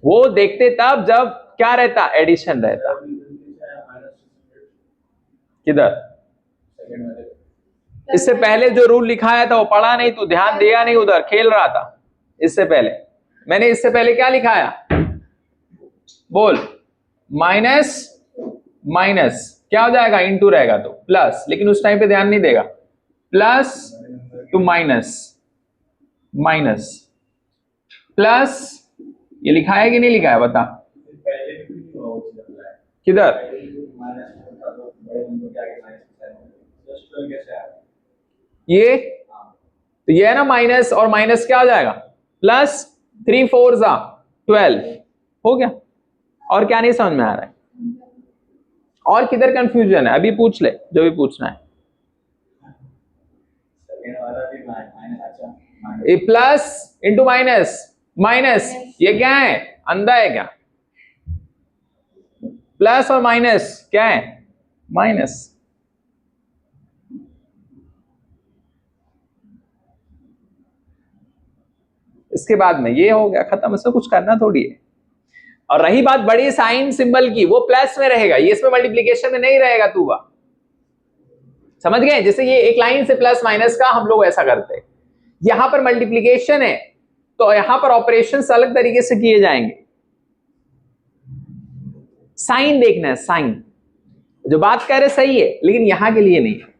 वो देखते तब जब क्या रहता, एडिशन रहता। किधर? इससे पहले जो रूल लिखाया था वो पढ़ा नहीं, तू ध्यान दिया नहीं, उधर खेल रहा था। इससे पहले मैंने इससे पहले क्या लिखाया बोल, माइनस माइनस क्या हो जाएगा, इनटू रहेगा तो प्लस, लेकिन उस टाइम पे ध्यान नहीं देगा, plus two minus minus plus, ये लिखा है कि नहीं लिखा है बता। किधर? ये तो ये है ना माइनस, और माइनस क्या हो जाएगा प्लस, 3 4 जा 12 हो गया। और क्या नहीं समझ में आ रहा है, और किधर कंफ्यूजन है, अभी पूछ ले जो भी पूछना है। ये प्लस इंटू माइनस, माइनस ये क्या है, अंधा है क्या, प्लस और माइनस क्या है, माइनस। इसके बाद में ये हो गया खत्म, इसमें कुछ करना थोड़ी है। और रही बात बड़ी साइन सिंबल की, वो प्लस में रहेगा, ये इसमें मल्टीप्लिकेशन में नहीं रहेगा। तू समझ गए, जैसे ये एक लाइन से प्लस माइनस का हम लोग ऐसा करते हैं, यहां पर मल्टीप्लिकेशन है तो यहां पर ऑपरेशंस अलग तरीके से किए जाएंगे। साइन देखना है, साइन जो बात कह रहे सही है, लेकिन यहां के लिए नहीं है।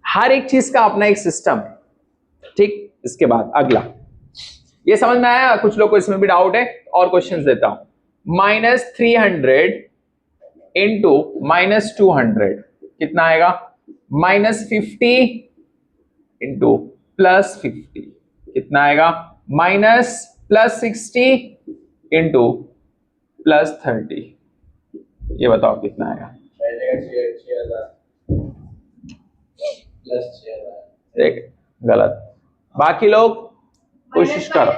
हर एक चीज का अपना एक सिस्टम है, ठीक। इसके बाद अगला, ये समझ में आया? कुछ लोग को इसमें भी डाउट है, और क्वेश्चंस देता हूं। -300 इंटू -200 कितना आएगा, -50 इंटू +50 कितना आएगा, -+60 इंटू +30, ये बताओ कितना आएगा। देख गलत, बाकी लोग कोशिश करो।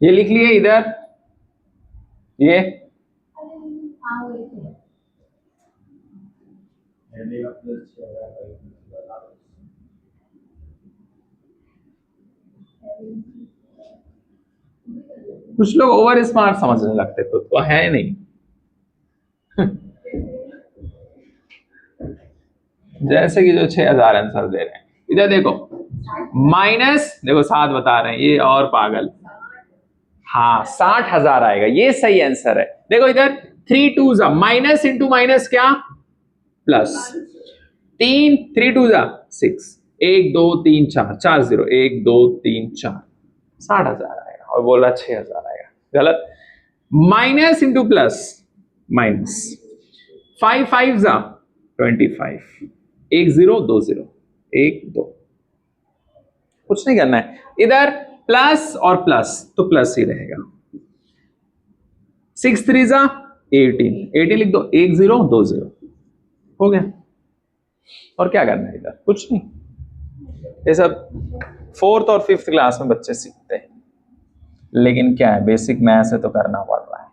ये लिख लिए इधर, ये कुछ लोग ओवर स्मार्ट समझने लगते खुद को, है नहीं। जैसे कि जो 6000 आंसर दे रहे हैं, इधर देखो माइनस, देखो 7 बता रहे हैं, ये और पागल। हाँ 60,000 आएगा, ये सही आंसर है। देखो इधर 3 2 जा माइनस इंटू माइनस क्या, प्लस, 3 3 2 जा 6, 1 2 3 4 4 0, 1 2 3 4, 60,000 आएगा, और बोला 6,000 आएगा, गलत। माइनस इंटू प्लस माइनस, 5 5 जा 25, 1 0 2 0, 1 2, कुछ नहीं करना है। इधर प्लस और प्लस तो प्लस ही रहेगा। 6 3 जा 18, 18 लिख दो, 1 0 2 0 हो गया। और क्या करना है इधर, कुछ नहीं। ये सब 4th और 5th क्लास में बच्चे सीखते हैं, लेकिन क्या है, बेसिक मैथ्स है तो करना पड़ रहा है।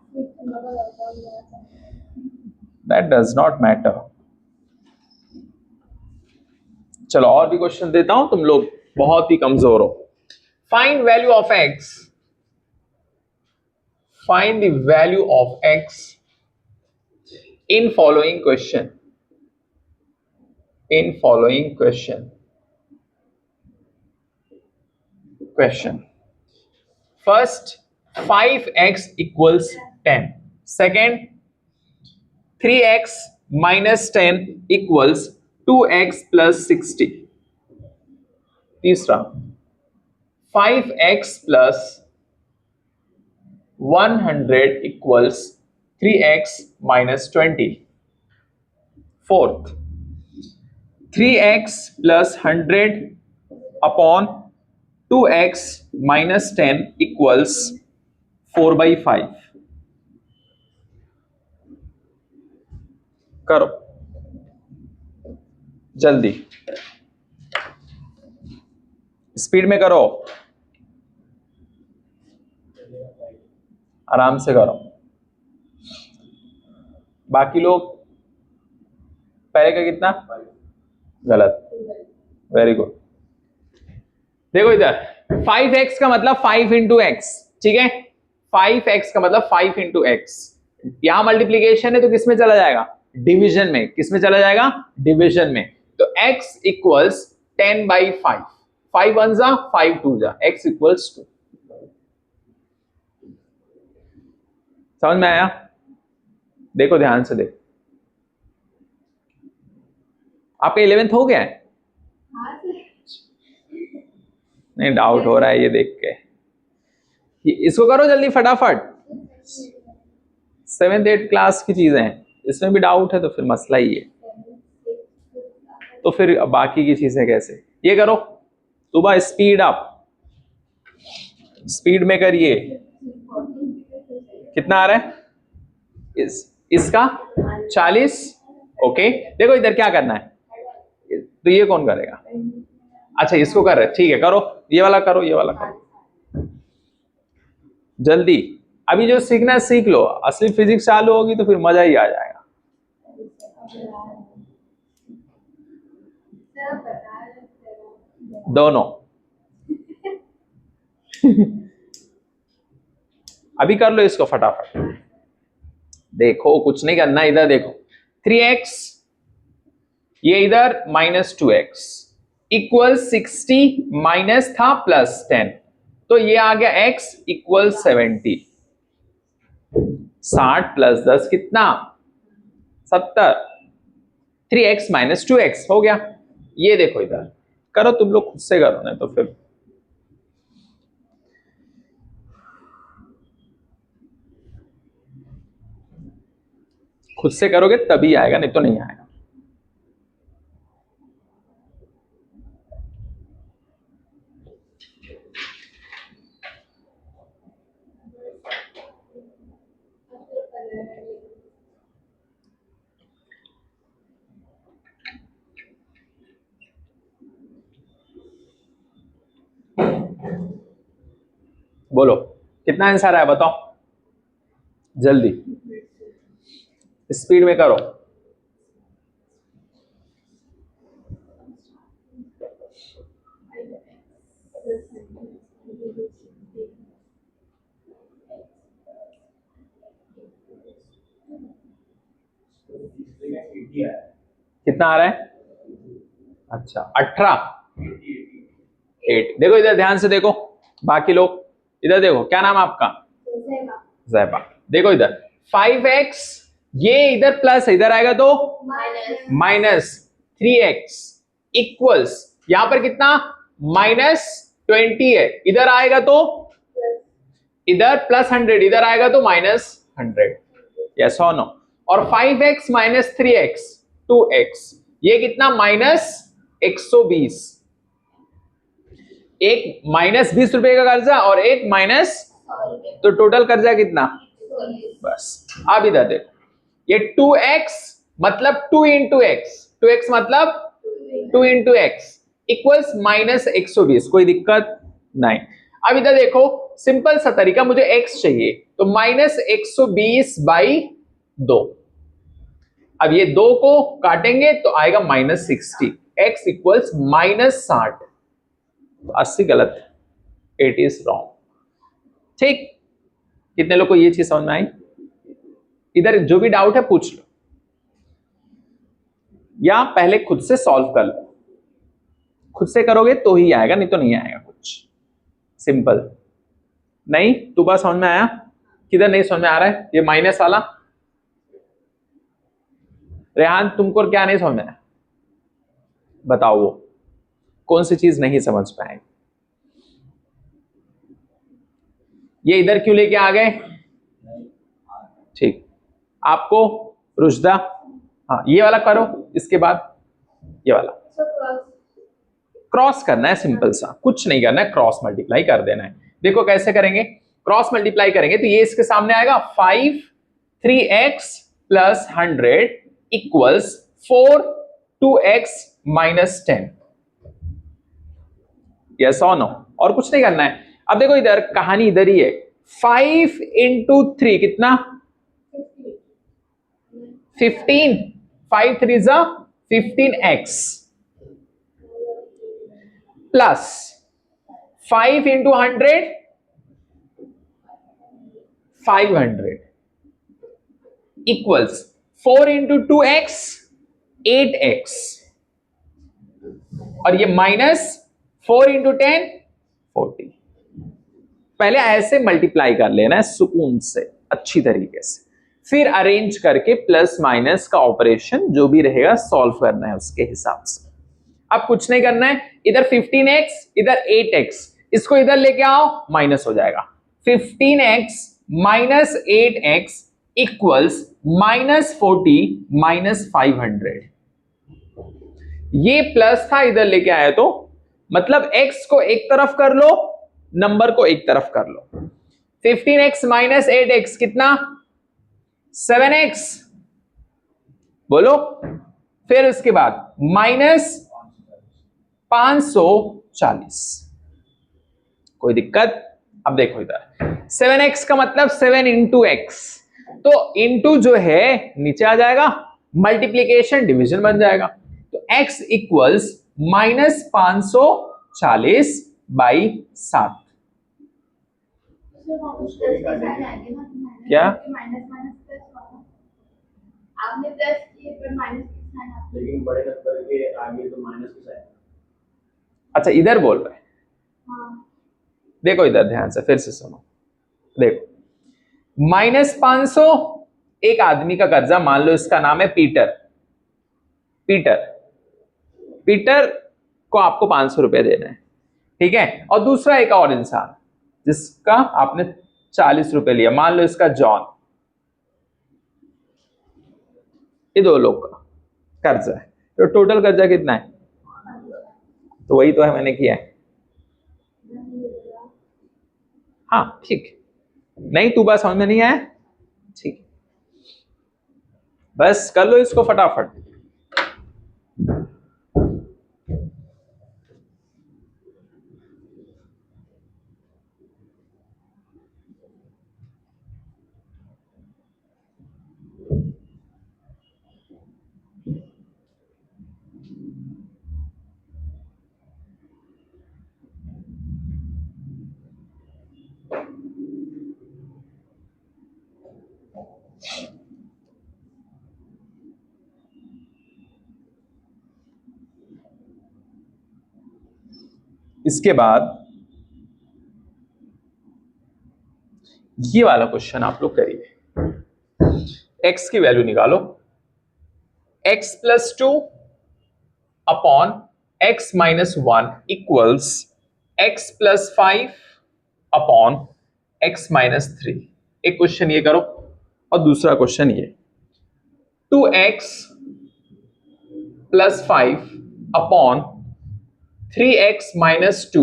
That does not matter. चलो और भी क्वेश्चन देता हूं, तुम लोग बहुत ही कमजोर हो। Find value of x, find the value of x in following question, in following question. Question first, 5x equals 10. Second, 3x minus 10 equals 2x plus 60. तीसरा, 5x plus 100 equals 3x minus 20. Fourth, 3x plus 100 upon 2x minus 10 equals 4/5. करो जल्दी, speed में करो, आराम से करो। बाकी लोग पहले का कितना गलत, वेरी गुड। देखो इधर 5x का मतलब 5 इंटू एक्स, ठीक है, 5x का मतलब 5 इंटू एक्स। यहां मल्टीप्लीकेशन है तो किस में चला जाएगा, डिवीजन में। किस में चला जाएगा, डिवीजन में। तो x इक्वल्स 10/5, 5 1 जा 5 2 जा, x इक्वल्स 2। समझ में आया? देखो ध्यान से देखो, आपका 11th हो गया है? नहीं, डाउट हो रहा है ये देख के। इसको करो जल्दी फटाफट, 7th 8th क्लास की चीजें हैं, इसमें भी डाउट है तो फिर मसला ही है। तो फिर बाकी की चीजें कैसे, ये करो सुबह, स्पीड अप, स्पीड में करिए। कितना आ रहा है इसका 40। ओके, देखो इधर क्या करना है, तो ये कौन करेगा, अच्छा इसको कर रहे, ठीक है करो, ये वाला करो, ये वाला करो जल्दी। अभी जो सीखना है सीख लो, असली फिजिक्स चालू होगी तो फिर मजा ही आ जाएगा। दोनों अभी कर लो इसको फटाफट। देखो कुछ नहीं करना, इधर देखो 3x, ये इधर -2x इक्वल 60 माइनस था +10, तो ये आ गया x इक्वल 70। 60 + 10 कितना, 70। 3x - 2x हो गया। ये देखो इधर करो, तुम लोग खुद से करो ना तो फिर खुद से करोगे तभी आएगा, नहीं तो नहीं आएगा। बोलो कितना आंसर आया, बताओ जल्दी, स्पीड में करो। कितना आ रहा है, अच्छा 18 8। देखो इधर ध्यान से देखो, बाकी लोग इधर देखो, क्या नाम है आपका, जैबा। देखो इधर 5x, ये इधर प्लस है, इधर आएगा तो -3x इक्वल्स, यहां पर कितना -20 है, इधर आएगा तो इधर +100, इधर आएगा तो -100, यस और नो। और 5x - 3x 2x, ये कितना -120, एक -20 रुपए का कर्जा और एक माइनस, तो टोटल कर्जा कितना, बस। अब इधर देखो, ये 2x मतलब 2 इंटू एक्स, 2x मतलब 2 इंटू एक्स इक्वल्स -120, कोई दिक्कत नहीं। अब इधर देखो, सिंपल सा तरीका, मुझे x चाहिए तो -120/2। अब ये 2 को काटेंगे तो आएगा -60, x इक्वल्स -60, तो 80 गलत है, 80 इज रॉन्ग। ठीक, कितने लोग को ये चीज समझ में आई? इधर जो भी डाउट है पूछ लो, या पहले खुद से सॉल्व कर लो। खुद से करोगे तो ही आएगा, नहीं तो नहीं आएगा कुछ। सिंपल नहीं, तू बस समझ में आया? किधर नहीं समझ में आ रहा है? ये माइनस वाला, रेहान तुमको क्या नहीं समझ में आया बताओ, वो कौन सी चीज नहीं समझ पाए? ये इधर क्यों लेके आ गए? ठीक, आपको रुशदा, हाँ ये वाला करो, इसके बाद ये वाला क्रॉस करना है, सिंपल सा, कुछ नहीं करना है, क्रॉस मल्टीप्लाई कर देना है। देखो कैसे करेंगे, क्रॉस मल्टीप्लाई करेंगे तो ये इसके सामने आएगा 5 3x + 100 equals 4 2x minus 10। Yes और नो, और कुछ नहीं करना है। अब देखो इधर कहानी इधर ही है। 5 इंटू 3 कितना? 15। 5 3 जा 15x plus 5 into 100 500 equals 4 into 2x 8x और ये माइनस 4 इंटू 10 40। पहले ऐसे मल्टीप्लाई कर लेना है सुकून से, अच्छी तरीके से, फिर अरेंज करके प्लस माइनस का ऑपरेशन जो भी रहेगा सॉल्व करना है उसके हिसाब से। अब कुछ नहीं करना है, इधर 15x इधर 8x, इसको इधर लेके आओ माइनस हो जाएगा। 15x minus 8x equals minus 40 minus 500। ये प्लस था इधर लेके आया तो मतलब x को एक तरफ कर लो, नंबर को एक तरफ कर लो। 15x माइनस 8x कितना? 7x। बोलो। फिर उसके बाद माइनस 540। कोई दिक्कत? अब देखो इधर 7x का मतलब 7 इंटू एक्स, तो इंटू जो है नीचे आ जाएगा, मल्टीप्लीकेशन डिवीजन बन जाएगा। तो x इक्वल्स माइनस 540 बाई 7। क्या? माइनस माइनस प्लस होगा। आपने प्लस किए पर माइनस की साइन आपने। लेकिन बड़े नंबर के आगे तो माइनस की साइन। अच्छा इधर बोल रहे हैं, हाँ देखो इधर ध्यान से फिर से सुनो। देखो माइनस 500 एक आदमी का कर्जा, मान लो इसका नाम है पीटर। पीटर पीटर को आपको 500 रुपए देना है, ठीक है। और दूसरा एक और इंसान जिसका आपने 40 रुपए लिया, मान लो इसका जॉन। ये दो लोग का कर्जा है, तो टोटल कर्जा कितना है? तो वही तो है मैंने किया है। हाँ ठीक, नहीं तू बात समझ में नहीं आया? ठीक, बस कर लो इसको फटाफट। इसके बाद ये वाला क्वेश्चन आप लोग करिए। x की वैल्यू निकालो। x plus 2 upon x minus 1 equals x plus 5 upon x minus 3। एक क्वेश्चन ये करो और दूसरा क्वेश्चन ये। 2x plus 5 upon 3x minus 2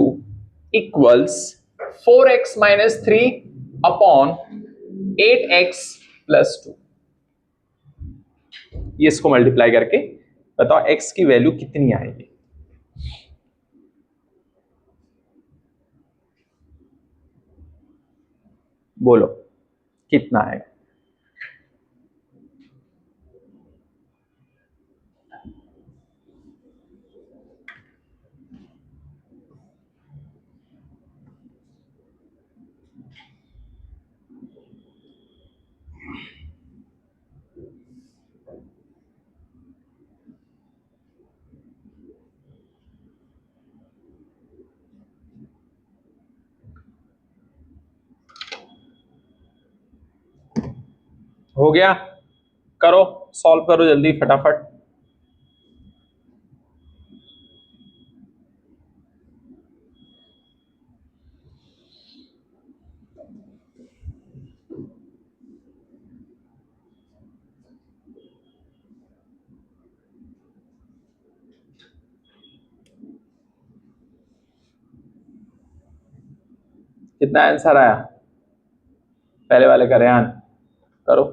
equals 4x minus 3 upon 8x plus 2। ये इसको मल्टीप्लाई करके बताओ x की वैल्यू कितनी आएगी। बोलो कितना आएगा? हो गया? करो, सॉल्व करो जल्दी फटाफट। कितना आंसर आया? पहले वाले का रेहान करो,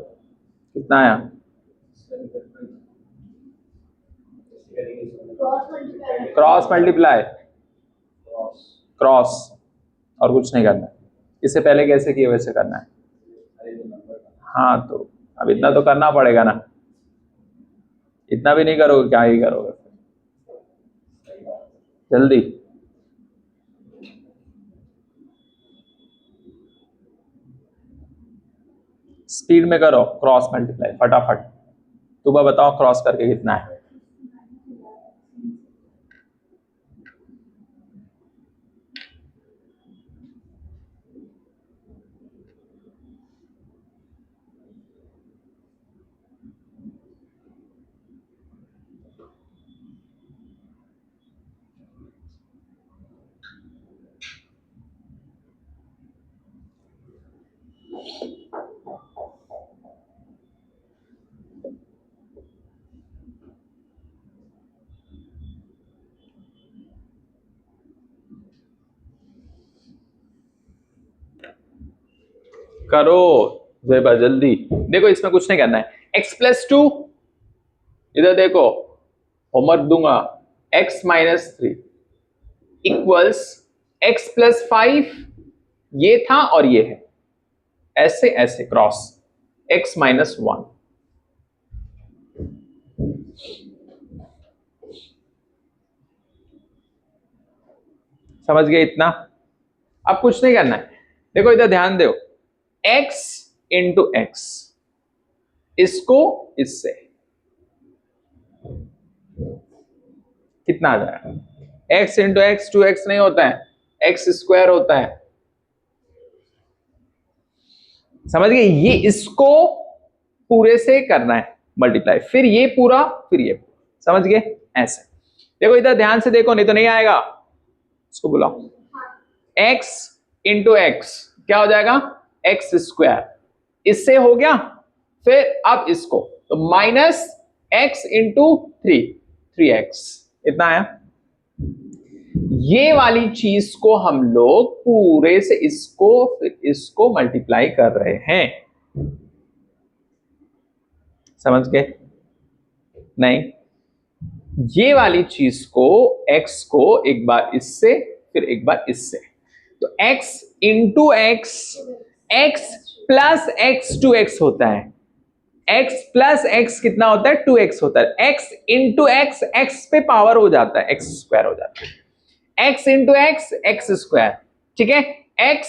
कितना आया? Cross multiply cross multiply, cross, और कुछ नहीं करना है। इससे पहले कैसे किए वैसे करना है। हाँ तो अब इतना तो करना पड़ेगा ना, इतना भी नहीं करोगे क्या ही करोगे, जल्दी। स्पीड में करो क्रॉस मल्टीप्लाई फटाफट। तुम्हें बताओ क्रॉस करके कितना है। करो जेबा जल्दी। देखो इसमें कुछ नहीं करना है। x+2, इधर देखो होमवर्क दूंगा, x-3 इक्वल्स x+5, ये था और ये है, ऐसे ऐसे क्रॉस x-1। समझ गए इतना। अब कुछ नहीं करना है। देखो इधर ध्यान दो, x इंटू एक्स, इसको इससे कितना आ जाएगा, x इंटू एक्स 2x नहीं होता है, x² होता है। समझ गए, ये इसको पूरे से करना है मल्टीप्लाई, फिर ये पूरा, फिर ये पूरा। समझ गए ऐसे। देखो इधर ध्यान से देखो, नहीं तो नहीं आएगा। इसको बुलाओ, x इंटू एक्स क्या हो जाएगा, x², इससे हो गया। फिर अब इसको तो -x इंटू 3x, इतना आया। ये वाली चीज को हम लोग पूरे से इसको फिर इसको मल्टीप्लाई कर रहे हैं। समझ गए नहीं, ये वाली चीज को x को एक बार इससे फिर एक बार इससे, तो x into x, x plus x 2x होता है, x प्लस x कितना होता है, 2x होता है। x इंटू एक्स, x पे पावर हो जाता है, x² हो जाता है, x इंटू एक्स x², ठीक है। x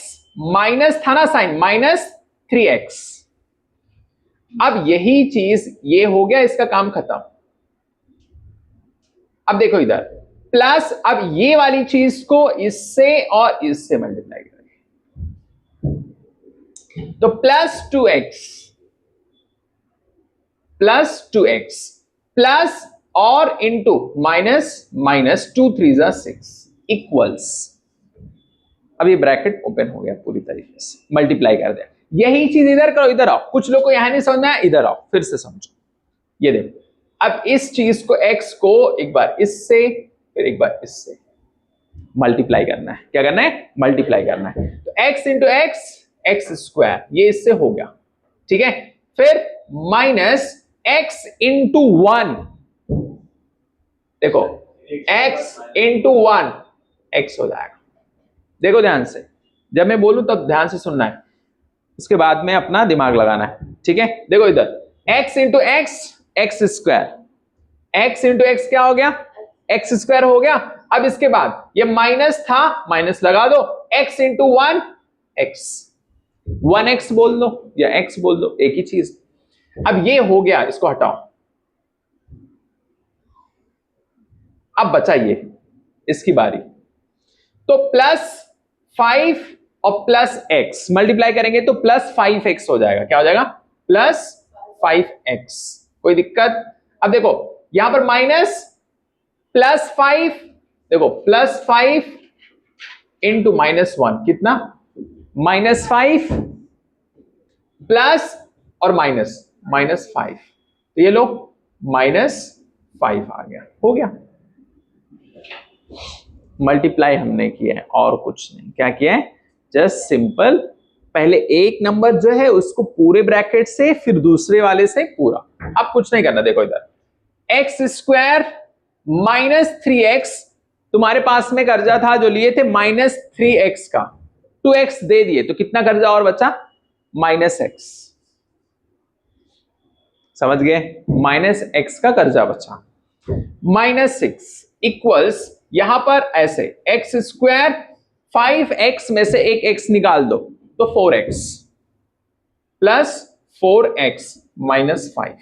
माइनस था ना साइन, -3x। अब यही चीज ये हो गया, इसका काम खत्म। अब देखो इधर प्लस, अब ये वाली चीज को इससे और इससे मल्टीप्लाई करेंगे, तो +2x प्लस और इंटू माइनस 2 3 6 इक्वल्स। अब ये ब्रैकेट ओपन हो गया पूरी तरीके से, मल्टीप्लाई कर दिया। यही चीज इधर करो, इधर आओ। कुछ लोग को यहां नहीं समझना है, इधर आओ फिर से समझो। ये देखो, अब इस चीज को x को एक बार इससे फिर एक बार इससे मल्टीप्लाई करना है। क्या करना है, मल्टीप्लाई करना है। तो x इंटू एक्स x², ये इससे हो गया, ठीक है। फिर -x इंटू 1, देखो x इंटू 1 x हो जाएगा। देखो ध्यान से, जब मैं बोलूं तब ध्यान से सुनना है, उसके बाद में अपना दिमाग लगाना है, ठीक है। देखो इधर x into x x², x into x क्या हो गया, x² हो गया। अब इसके बाद ये माइनस था, माइनस लगा दो, x इंटू 1 x, 1x बोल दो या x बोल दो, एक ही चीज। अब ये हो गया, इसको हटाओ। अब बचा ये, इसकी बारी। तो +5 और +x मल्टीप्लाई करेंगे तो +5x हो जाएगा। क्या हो जाएगा, +5x। कोई दिक्कत। अब देखो यहां पर माइनस +5, देखो +5 इंटू -1 कितना, -5 प्लस और -5, तो ये लो -5 आ गया, हो गया। मल्टीप्लाई हमने किया है और कुछ नहीं। क्या किया है, जस्ट सिंपल, पहले एक नंबर जो है उसको पूरे ब्रैकेट से, फिर दूसरे वाले से पूरा। अब कुछ नहीं करना। देखो इधर x² -3x, तुम्हारे पास में कर्जा था जो लिए थे -3x का, 2x दे दिए तो कितना कर्जा और बचा? -x। समझ गए? -x का कर्जा बचा। -6 इक्वल्स, यहां पर ऐसे एक्स स्क्वायर, 5x में से एक x निकाल दो तो 4x प्लस 4x माइनस 5।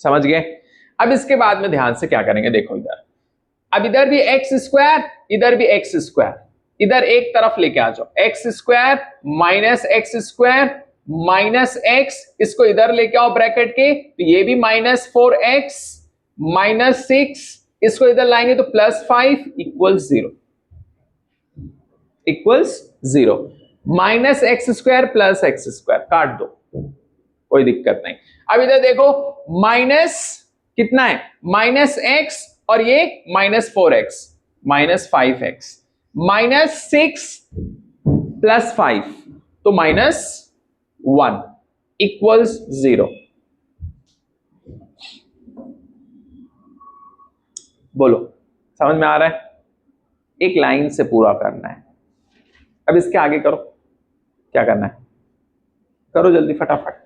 समझ गए? अब इसके बाद में ध्यान से क्या करेंगे, देखो इधर, अब इधर भी एक्स स्क्वायर, इधर भी एक्स स्क्वायर, इधर एक तरफ लेके आ जाओ, x square minus x square minus x, इसको इधर लेके आओ ब्रैकेट के, तो ये भी -4x -6, इसको इधर लाएंगे तो +5 equals 0, equals 0। -x² plus x square काट दो, कोई दिक्कत नहीं। अब इधर देखो, माइनस कितना है? -x और ये -4x -5x, -6 प्लस 5 तो -1 इक्वल्स 0। बोलो समझ में आ रहा है? एक लाइन से पूरा करना है। अब इसके आगे करो, क्या करना है करो जल्दी फटाफट।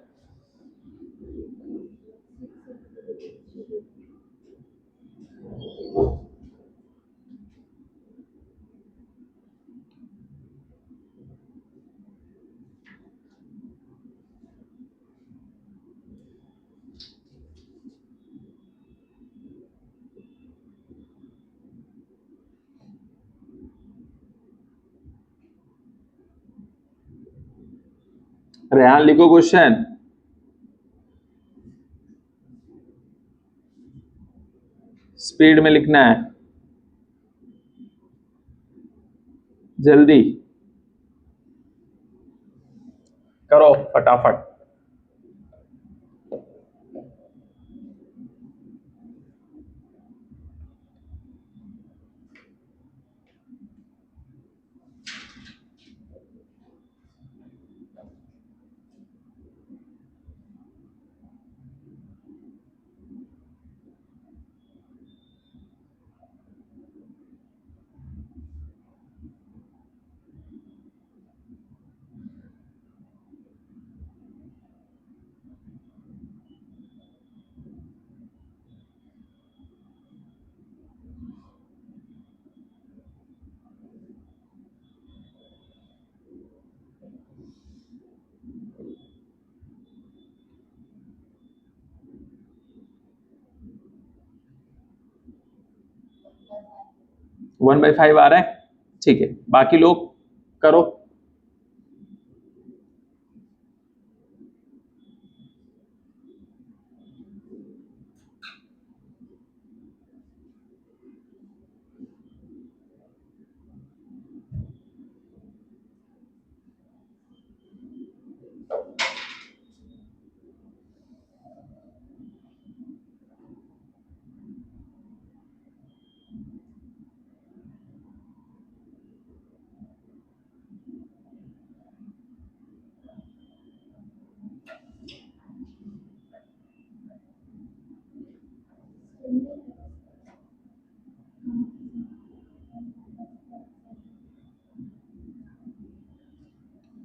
रेहान लिखो क्वेश्चन। स्पीड में लिखना है, जल्दी करो फटाफट। वन बाई 5 आ रहा है, ठीक है, बाकी लोग करो।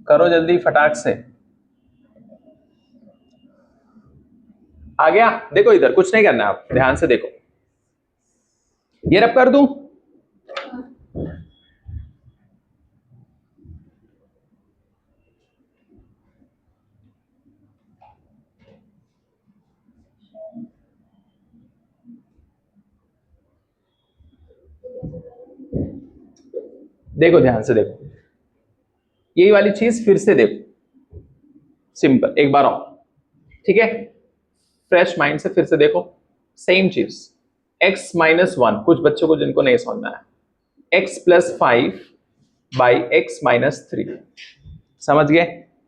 करो जल्दी फटाक से। आ गया? देखो इधर कुछ नहीं करना, आप ध्यान से देखो, ये रब कर दूं, देखो ध्यान से देखो, यही वाली चीज फिर से देखो, सिंपल एक बार और, ठीक है, फ्रेश माइंड से फिर से देखो, सेम चीज, x -1, कुछ बच्चों को जिनको नहीं समझ में आया, x + 5 बाई x -3, समझ गए?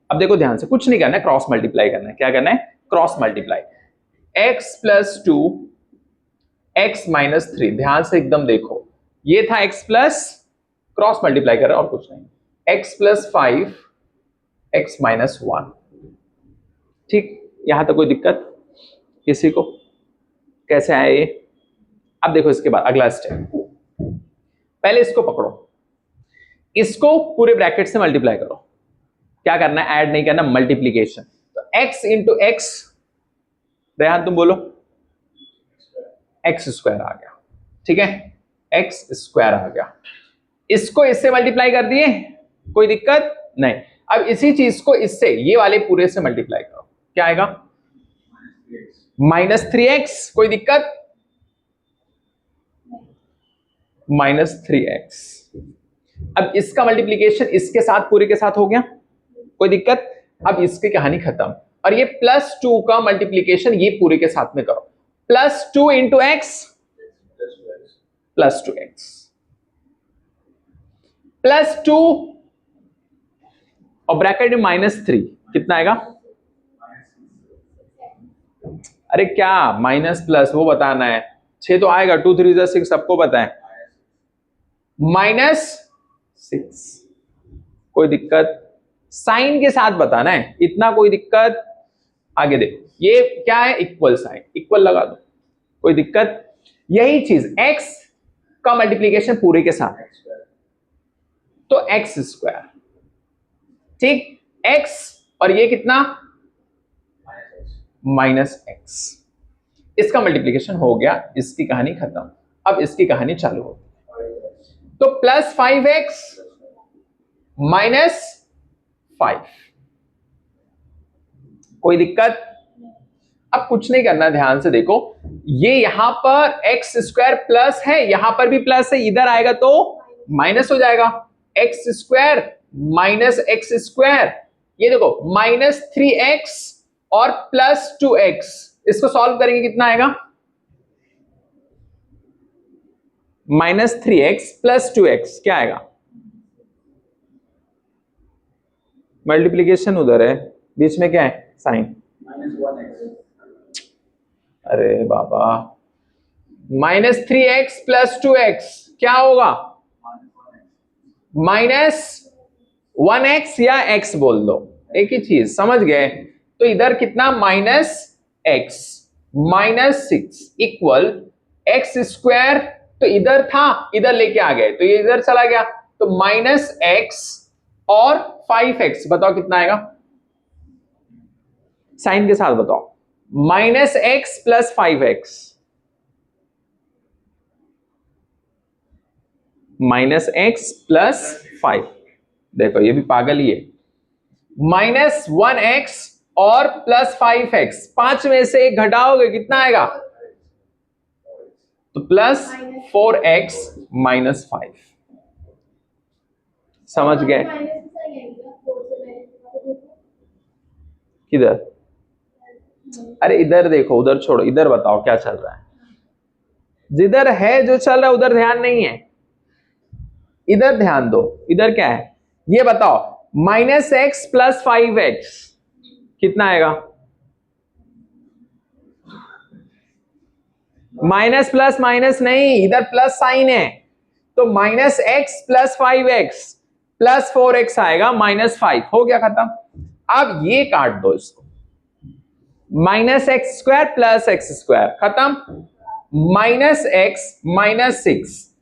अब देखो ध्यान से, कुछ नहीं करना है, क्रॉस मल्टीप्लाई करना है। क्या करना है? क्रॉस मल्टीप्लाई, x + 2 x -3, ध्यान से एकदम देखो, ये था x प्लस, क्रॉस मल्टीप्लाई कर रहा है और कुछ नहीं, x + 5 x -1, ठीक, यहां तक कोई दिक्कत? किसी को? कैसे आया ये? अब देखो इसके बाद अगला स्टेप, पहले इसको पकड़ो, इसको पूरे ब्रैकेट से मल्टीप्लाई करो। क्या करना है? ऐड नहीं करना, मल्टीप्लीकेशन। तो x इंटू एक्स, रेहान तुम बोलो, एक्स स्क्वायर आ गया, ठीक है, एक्स स्क्वायर आ गया। इसको इससे मल्टीप्लाई कर दिए, कोई दिक्कत नहीं। अब इसी चीज को इससे, ये वाले पूरे से मल्टीप्लाई करो, क्या आएगा? -3x, कोई दिक्कत? -3x। अब इसका मल्टीप्लीकेशन इसके साथ, पूरे के साथ हो गया, कोई दिक्कत? अब इसकी कहानी खत्म। और ये +2 का मल्टीप्लीकेशन ये पूरे के साथ में करो, +2 इंटू एक्स, +2x, +2 और ब्रैकेट में -3, कितना आएगा? अरे क्या माइनस प्लस वो बताना है, 6 तो आएगा, 2 3 6 सबको पता है, -6, कोई दिक्कत? साइन के साथ बताना है, इतना कोई दिक्कत? आगे देखो, ये क्या है? इक्वल साइन, इक्वल लगा दो, कोई दिक्कत? यही चीज x का मल्टीप्लीकेशन पूरे के साथ, तो x स्क्वायर, ठीक, x और ये कितना? -x। इसका मल्टीप्लीकेशन हो गया, इसकी कहानी खत्म। अब इसकी कहानी चालू होगी, तो +5x -5, कोई दिक्कत? अब कुछ नहीं करना, ध्यान से देखो, ये यहां पर x स्क्वायर प्लस है, यहां पर भी प्लस है, इधर आएगा तो माइनस हो जाएगा, x square minus x square, ये देखो -3x और +2x, इसको सॉल्व करेंगे कितना आएगा? -3x + 2x, क्या आएगा? मल्टीप्लीकेशन उधर है, बीच में क्या है? Sign, -1x। अरे बाबा, -3x + 2x क्या होगा? -1x या x बोल दो, एक ही चीज, समझ गए? तो इधर कितना? -x -6 इक्वल x स्क्वायर, तो इधर था, इधर लेके आ गए, तो ये इधर चला गया, तो -x और 5x, बताओ कितना आएगा? साइन के साथ बताओ, -x + 5x, -x + 5, देखो ये भी पागल ही है, -1x और +5x, 5 में से एक घटाओगे कितना आएगा? तो +4x -5, समझ गए? किधर? अरे इधर देखो, उधर छोड़ो, इधर बताओ क्या चल रहा है? जिधर है जो चल रहा है उधर ध्यान नहीं है, इधर ध्यान दो, इधर क्या है ये बताओ? -x + 5x कितना आएगा? माइनस प्लस माइनस नहीं, इधर प्लस साइन है, तो -x + 5x + 4x आएगा, -5, हो गया खत्म। अब ये काट दो इसको, -x² + x² खत्म, -x -6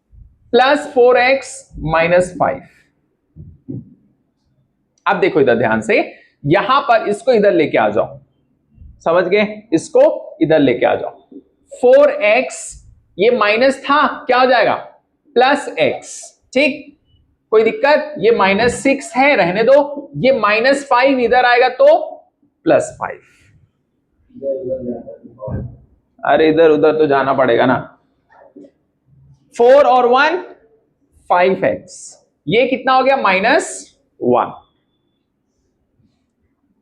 + 4x -5। अब देखो इधर ध्यान से, यहां पर इसको इधर लेके आ जाओ, समझ गए? इसको इधर लेके आ जाओ, 4x ये माइनस था, क्या हो जाएगा? +x, ठीक, कोई दिक्कत? ये -6 है, रहने दो, ये -5 इधर आएगा तो +5। अरे इधर उधर तो जाना पड़ेगा ना, 4 और 1 5x, ये कितना हो गया? -1।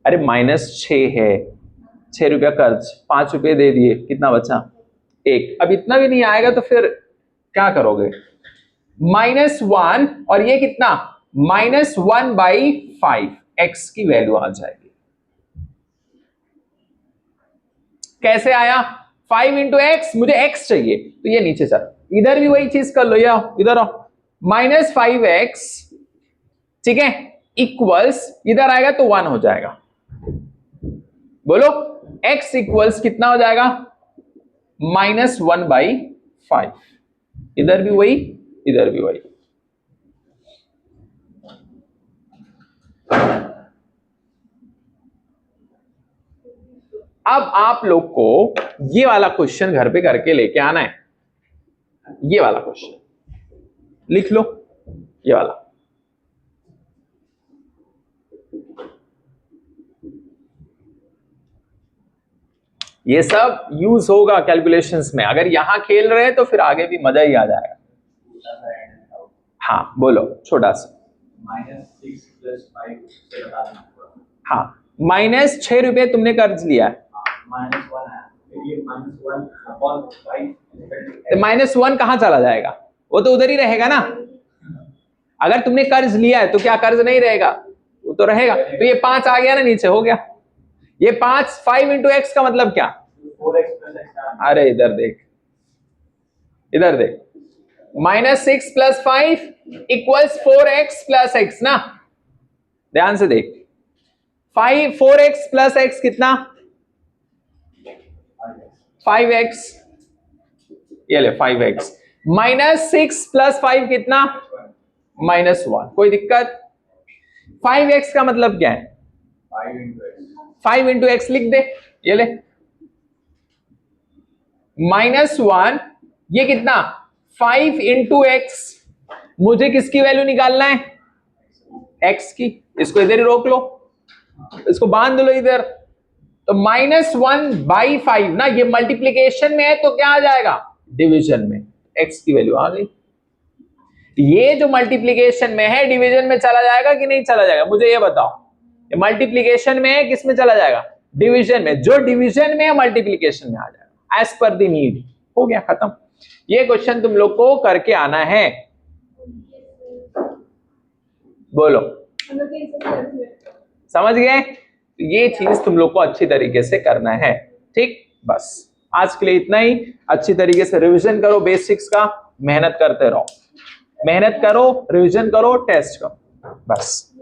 अरे -6 है, 6 रुपया कर्ज, 5 रुपये दे दिए, कितना बचा? 1। अब इतना भी नहीं आएगा तो फिर क्या करोगे? -1 और ये कितना? -1/5, x की वैल्यू आ जाएगी। कैसे आया? 5 × x, मुझे x चाहिए, तो ये नीचे चल, इधर भी वही चीज कर लो, या इधर आओ, -5x, ठीक है, इक्वल्स, इधर आएगा तो 1 हो जाएगा, बोलो x इक्वल्स कितना हो जाएगा -1/5। इधर भी वही, इधर भी वही। अब आप लोग को ये वाला क्वेश्चन घर पे करके लेके आना है। ये वाला क्वेश्चन लिख लो, ये वाला। ये सब यूज होगा कैलकुलेशंस में। अगर यहां खेल रहे हैं तो फिर आगे भी मजा ही आ जाएगा। हाँ बोलो, छोटा सा। -6 + 5 से बता देना। हाँ, -6 रुपए तुमने कर्ज लिया है, -1 है, फिर ये -1/5 तो -1 कहां चला जाएगा? वो तो उधर ही रहेगा ना। अगर तुमने कर्ज लिया है तो क्या कर्ज नहीं रहेगा? वो तो रहेगा। तो ये 5 आ गया ना, नीचे हो गया। ये 5 × x का मतलब क्या? 4x + x। अरे इधर देख, इधर देख। -6 + 5 = 4x + x ना। ध्यान से देख, 4x + x कितना? 5x। ये ले 5x। -6 + 5 कितना? -1। कोई दिक्कत? 5x का मतलब क्या है? 5 × x लिख दे। ये ले -1, ये कितना? 5 × x। मुझे किसकी वैल्यू निकालना है? x की। इसको इधर ही रोक लो, इसको बांध लो इधर। तो -1/5 ना, ये मल्टीप्लिकेशन में है तो क्या आ जाएगा? डिवीजन में। x की वैल्यू आ गई। ये जो मल्टीप्लिकेशन में है डिवीजन में चला जाएगा कि नहीं चला जाएगा? मुझे ये बताओ। ये मल्टीप्लिकेशन में है, किस में चला जाएगा? डिवीजन में। जो डिवीजन में है मल्टीप्लिकेशन में आ जाएगा, एज पर द नीड। हो गया, खत्म। ये क्वेश्चन तुम लोग को करके आना है। बोलो, हम लोग के इसे कर्ज में समझ गए? ये चीज तुम लोग को अच्छी तरीके से करना है। ठीक, बस आज के लिए इतना ही। अच्छी तरीके से रिवीजन करो बेसिक्स का, मेहनत करते रहो। मेहनत करो, रिवीजन करो, टेस्ट करो, बस।